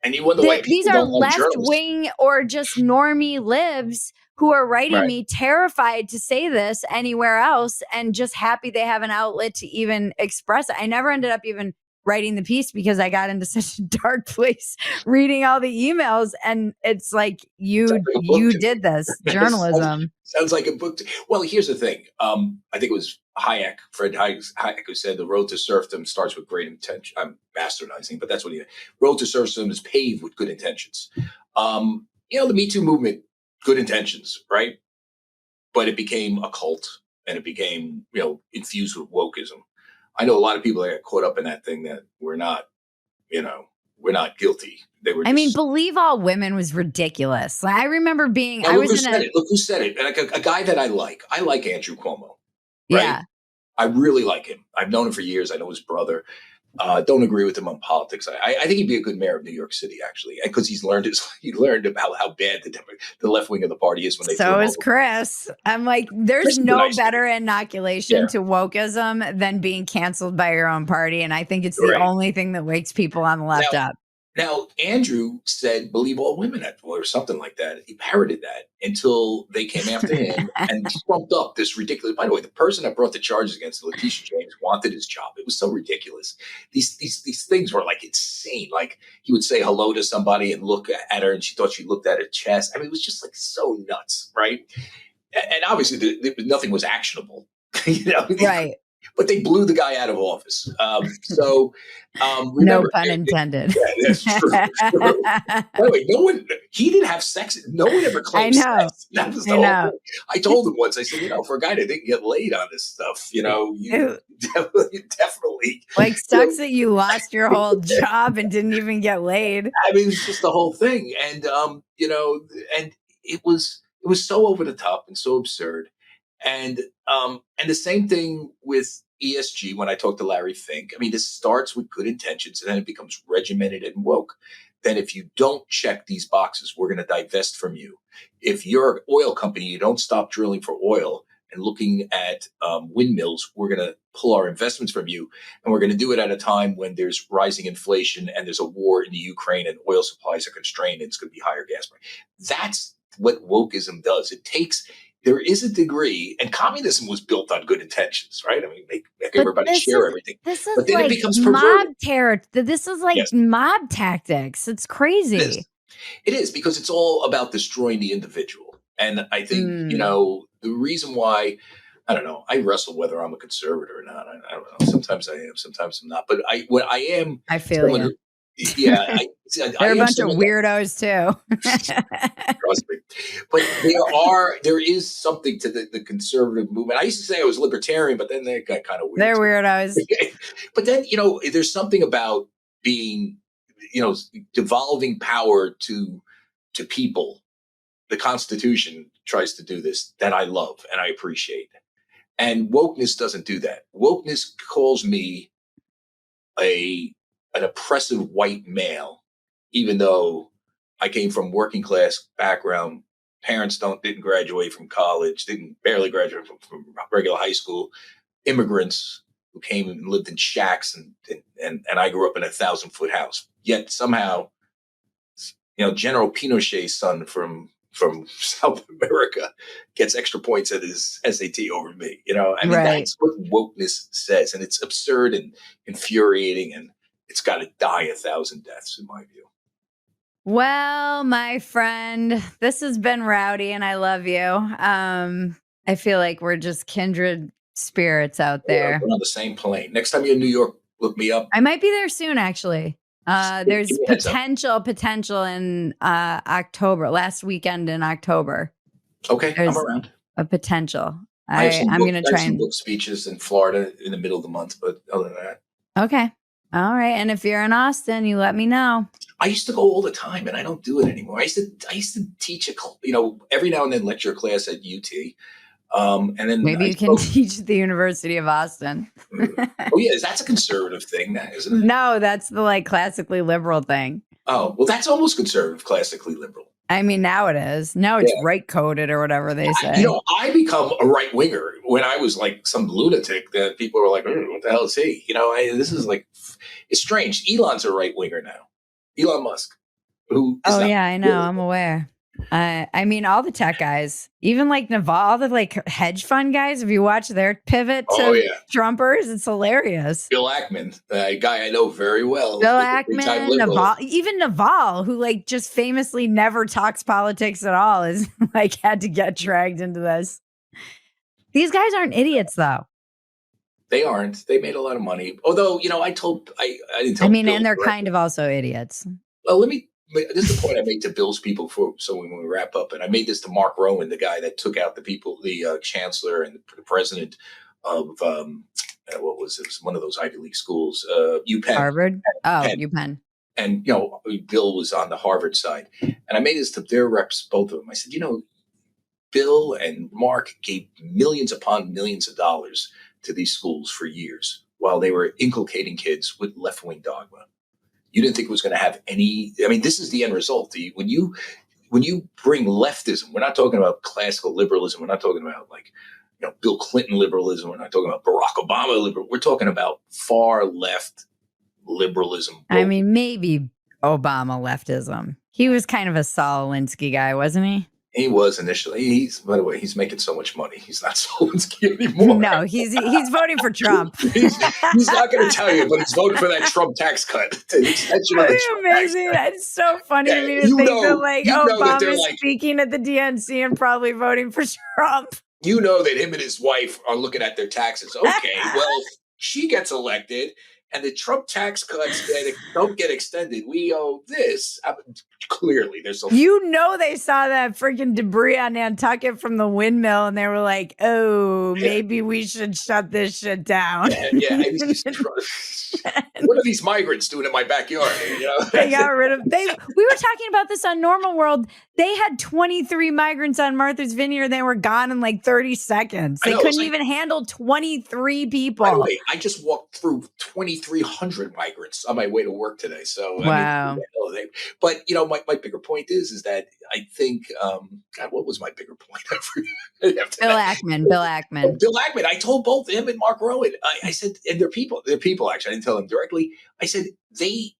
And you wonder why these are left-wing or just normie libs who are writing me, terrified to say this anywhere else, and just happy they have an outlet to even express it. I never ended up even writing the piece because I got into such a dark place reading all the emails. And it's like, you did this journalism. Sounds like a book. Well, here's the thing. I think it was Fred Hayek, who said the road to serfdom starts with great intention. I'm bastardizing, but that's what he. Road to serfdom is paved with good intentions. The Me Too movement, good intentions, right? But it became a cult, and it became infused with wokeism. I know a lot of people that got caught up in that thing that were not, we're not guilty. They were. I mean, Just, Believe All Women was ridiculous. I remember being, now I look was who in said a, it. Look who said it. And like a guy that I like. I like Andrew Cuomo, right? yeah. I really like him. I've known him for years. I know his brother. Don't agree with him on politics. I think he'd be a good mayor of New York City, actually, because he learned about how bad the left wing of the party is when they threw So him is over. Chris. I'm like, there's Chris is a no nice guy. better inoculation Yeah, to wokeism than being canceled by your own party. And I think it's the right. only thing that wakes people on the left up. Now, Andrew said, "Believe all women," or something like that. He parroted that until they came after him and trumped up this ridiculous. By the way, the person that brought the charges against Letitia James wanted his job. It was so ridiculous. These things were like insane. Like he would say hello to somebody and look at her, and she thought she looked at her chest. I mean, it was just like so nuts, right? And obviously, nothing was actionable. Right. But they blew the guy out of office. No Remember, pun intended. yeah, that's true. By the way, he didn't have sex. No one ever I claimed know. sex. That was the I whole know. thing. I told him once, I said, for a guy that didn't get laid on this stuff, you definitely, Like, you sucks that you lost your whole job and didn't even get laid. I mean, it's just the whole thing. And, and it was so over the top and so absurd. And the same thing with ESG when I talk to Larry Fink. I mean, this starts with good intentions and then it becomes regimented and woke. Then if you don't check these boxes, we're going to divest from you. If you're an oil company, you don't stop drilling for oil and looking at windmills, we're going to pull our investments from you. And we're going to do it at a time when there's rising inflation and there's a war in the Ukraine and oil supplies are constrained and it's going to be higher gas price. That's what wokeism does. There is a degree, and communism was built on good intentions, right? I mean, make everybody share everything. This But is then it like becomes mob perverted. terror. This is like Yes, mob tactics. It's it is. crazy. It is because it's all about destroying the individual. And I think, Mm, the reason why, I don't know, I wrestle whether I'm a conservative or not. I don't know. Sometimes I am, sometimes I'm not. But when I am I feel someone you. who, yeah, I They're a am bunch of someone that, weirdos too. trust me. But there is something to the conservative movement. I used to say I was libertarian, but then they got kind of weird They're too. weirdos. But then, there's something about being, devolving power to people. The Constitution tries to do this that I love and I appreciate. And wokeness doesn't do that. Wokeness calls me an oppressive white male, even though I came from working class background. Parents didn't graduate from college, didn't barely graduate from regular high school. Immigrants who came and lived in shacks, and I grew up in a 1,000-foot house. Yet somehow, General Pinochet's son from South America gets extra points at his SAT over me. I mean, Right. that's what wokeness says, and it's absurd and infuriating, and it's got to die 1,000 deaths, in my view. Well, my friend, this has been rowdy and I love you. I feel like we're just kindred spirits out there. We're on the same plane. Next time you're in New York, look me up. I might be there soon, actually. Give There's me a heads up. potential in October, last weekend in October. Okay, I'm There's around. a potential. I have some I'm book, gonna I have try some and book speeches in Florida in the middle of the month, but other than that, okay. All right. And if you're in Austin, you let me know. I used to go all the time, and I don't do it anymore. I used to teach every now and then lecture class at UT, and then Maybe I you can spoke. teach at the University of Austin. Oh yeah, that's a conservative thing, isn't it? No, that's the like classically liberal thing. Oh well, that's almost conservative, classically liberal. I mean, now it is. Now it's Yeah, right coded or whatever they say. I become a right winger when I was like some lunatic that people were like, "What the hell is he?" This is like, it's strange. Elon's a right winger now. Elon Musk, who is Oh not yeah, I know. really. I'm aware. I mean, all the tech guys, even like Naval, all the like hedge fund guys. If you watch their pivot Oh to yeah, Trumpers, it's hilarious. Bill Ackman, a guy I know very well, Bill is a big time Ackman, liberal. Naval, even Naval, who like just famously never talks politics at all, is like had to get dragged into this. These guys aren't idiots, though. They aren't. They made a lot of money. Although, I didn't tell Bill and they're directly. kind of also idiots. Well, this is the point I made to Bill's people so when we wrap up, and I made this to Mark Rowan, the guy that took out the chancellor and the president of, what was it? It was one of those Ivy League schools, UPenn. Harvard? Oh, Penn. UPenn. And, Bill was on the Harvard side. And I made this to their reps, both of them. I said, Bill and Mark gave millions upon millions of dollars to these schools for years while they were inculcating kids with left-wing dogma. You didn't think it was going to have any. I mean, this is the end result. When you bring leftism, we're not talking about classical liberalism. We're not talking about Bill Clinton liberalism. We're not talking about Barack Obama liberalism. We're talking about far left liberalism. I mean, maybe Obama leftism. He was kind of a Saul Alinsky guy, wasn't he? He was initially. By the way, he's making so much money. He's not Zelensky anymore. No, he's voting for Trump. he's not going to tell you, but he's voting for that Trump tax cut. The extension of the Trump amazing. Tax cut. It's so funny to me to think that Obama's that speaking at the DNC and probably voting for Trump. You know that him and his wife are looking at their taxes. Okay, well, she gets elected and the Trump tax cuts don't get extended. We owe this. Clearly, there's a. They saw that freaking debris on Nantucket from the windmill, and they were like, "Oh, maybe we should shut this shit down." Yeah. What are these migrants doing in my backyard? They got rid of. We were talking about this on Normal World. They had 23 migrants on Martha's Vineyard. They were gone in like 30 seconds. They couldn't even handle 23 people. By the way, I just walked through 2,300 migrants on my way to work today. So, wow. But my bigger point is that I think, God, what was my bigger point? Bill Ackman. Bill Ackman. I told both him and Mark Rowan. I said, and they're people. Actually, I didn't tell them directly. I said they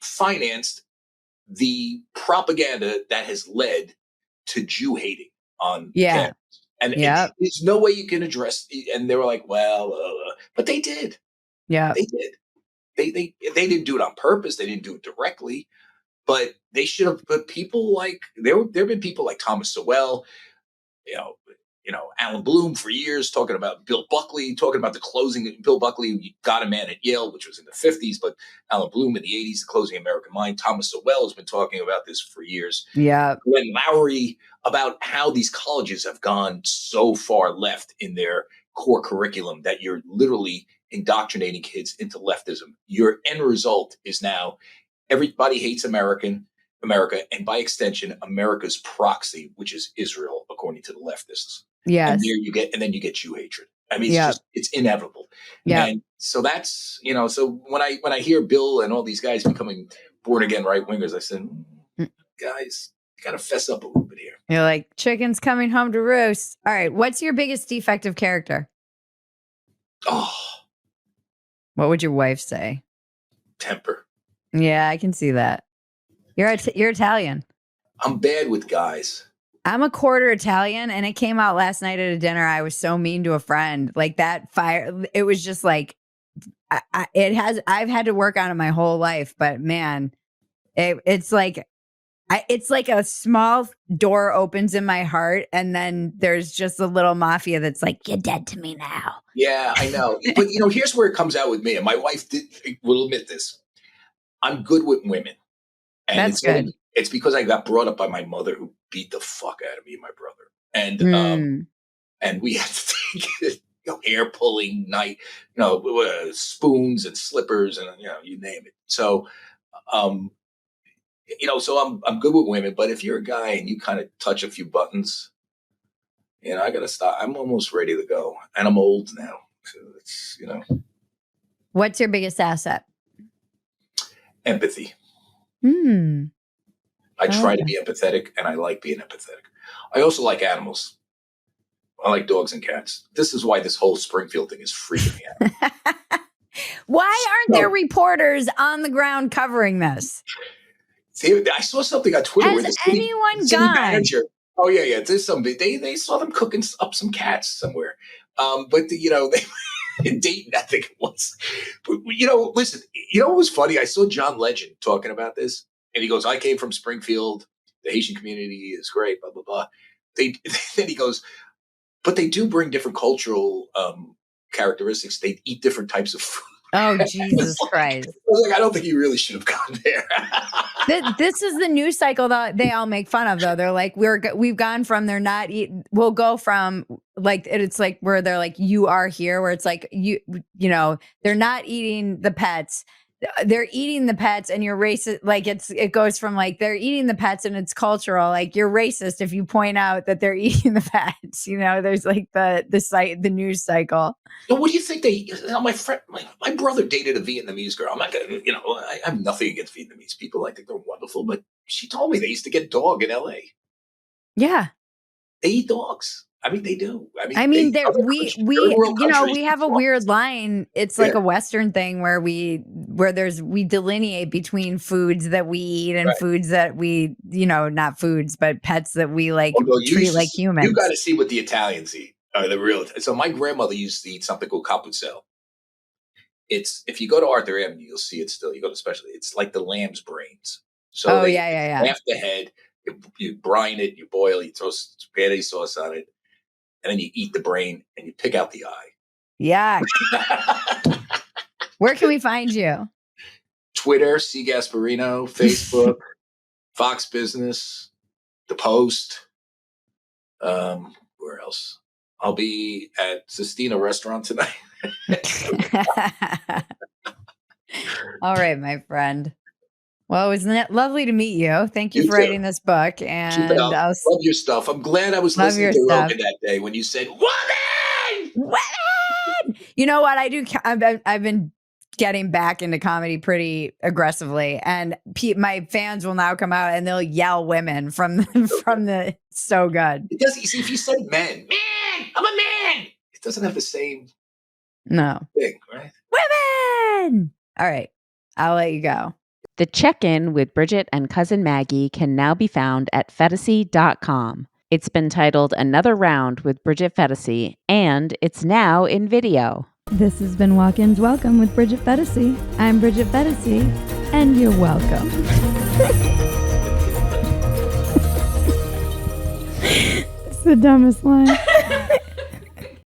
financed the propaganda that has led to Jew hating on campus. And there's no way you can address. And they were like, well, but they did. Yeah, they did. They didn't do it on purpose. They didn't do it directly, but they should have put people like there have been people like Thomas Sowell, Alan Bloom for years talking about Bill Buckley, talking about the closing. Bill Buckley got a man at Yale, which was in the 50s, but Alan Bloom in the 80s, the closing American mind. Thomas Sowell has been talking about this for years. Yeah. Glenn Lowry about how these colleges have gone so far left in their core curriculum that you're literally indoctrinating kids into leftism. Your end result is now everybody hates America, and by extension, America's proxy, which is Israel, according to the leftists. Yes. And then you get Jew hatred. I mean, it's inevitable. Yeah. And so that's, so when I hear Bill and all these guys becoming born again right wingers, I said, guys, you got to fess up a little bit here. You're like, chicken's coming home to roost. All right. What's your biggest defective character? Oh, what would your wife say? Temper. Yeah, I can see that. You're Italian. I'm bad with guys. I'm a quarter Italian, and it came out last night at a dinner. I was so mean to a friend. Like that fire. It was just like, I've had to work on it my whole life, but man, it's like a small door opens in my heart, and then there's just a little mafia that's like, you're dead to me now. Yeah, I know. But, here's where it comes out with me. And my wife will admit this. I'm good with women. And that's good. It's because I got brought up by my mother, who beat the fuck out of me and my brother. And we had to take hair pulling, spoons and slippers and, you name it. So, so I'm good with women, but if you're a guy and you kind of touch a few buttons, I got to stop. I'm almost ready to go, and I'm old now. So it's, What's your biggest asset? Empathy. I Oh, try to be empathetic, and I like being empathetic. I also like animals. I like dogs and cats. This is why this whole Springfield thing is freaking me out. Why aren't there reporters on the ground covering this? See, I saw something on Twitter. Has anyone city gone? Manager. Oh yeah. There's somebody. They saw them cooking up some cats somewhere. But they in Dayton, I think it was. But listen. What was funny? I saw John Legend talking about this, and he goes, "I came from Springfield. The Haitian community is great. Blah blah blah." Then he goes, "But they do bring different cultural characteristics, they'd eat different types of food. Oh, Jesus Christ. I was like, I don't think you really should have gone there. This is the news cycle that they all make fun of, though. They're like, we've gone from they're not eating. We'll go from like it's like where they're like you are here, where it's like you know they're not eating the pets. They're eating the pets and you're racist. Like it goes from like they're eating the pets and it's cultural. Like you're racist if you point out that they're eating the pets. There's like the news cycle. But what do you think my brother dated a Vietnamese girl. I'm not gonna, I have nothing against Vietnamese people. I think they're wonderful, but she told me they used to get dog in LA. Yeah. They eat dogs. I mean, they do. we have a weird line. It's like a Western thing where we delineate between foods that we eat and foods that we, not foods, but pets that we like treat like humans. You got to see what the Italians eat. So my grandmother used to eat something called cappuccino. If you go to Arthur Avenue, you'll see it still. You go to specialty. It's like the lamb's brains. So half the head, you brine it, you boil, you throw spaghetti sauce on it. And then you eat the brain and you pick out the eye. Yeah. Where can we find you? Twitter, C. Gasparino, Facebook, Fox Business, The Post. Where else? I'll be at Sistina Restaurant tonight. All right, my friend. Well, it was lovely to meet you. Thank you for writing this book. And I love your stuff. I'm glad I was listening to Rogan that day when you said, "Woman!" Women! You know what I do? I've been getting back into comedy pretty aggressively, and my fans will now come out and they'll yell "women" from the so good. It does. You see, if you said "man," I'm a man. It doesn't have the same thing, right? Women. All right, I'll let you go. The check-in with Bridget and Cousin Maggie can now be found at Phetasy.com. It's been titled Another Round with Bridget Phetasy, and it's now in video. This has been Walk-Ins Welcome with Bridget Phetasy. I'm Bridget Phetasy, and you're welcome. It's the dumbest line.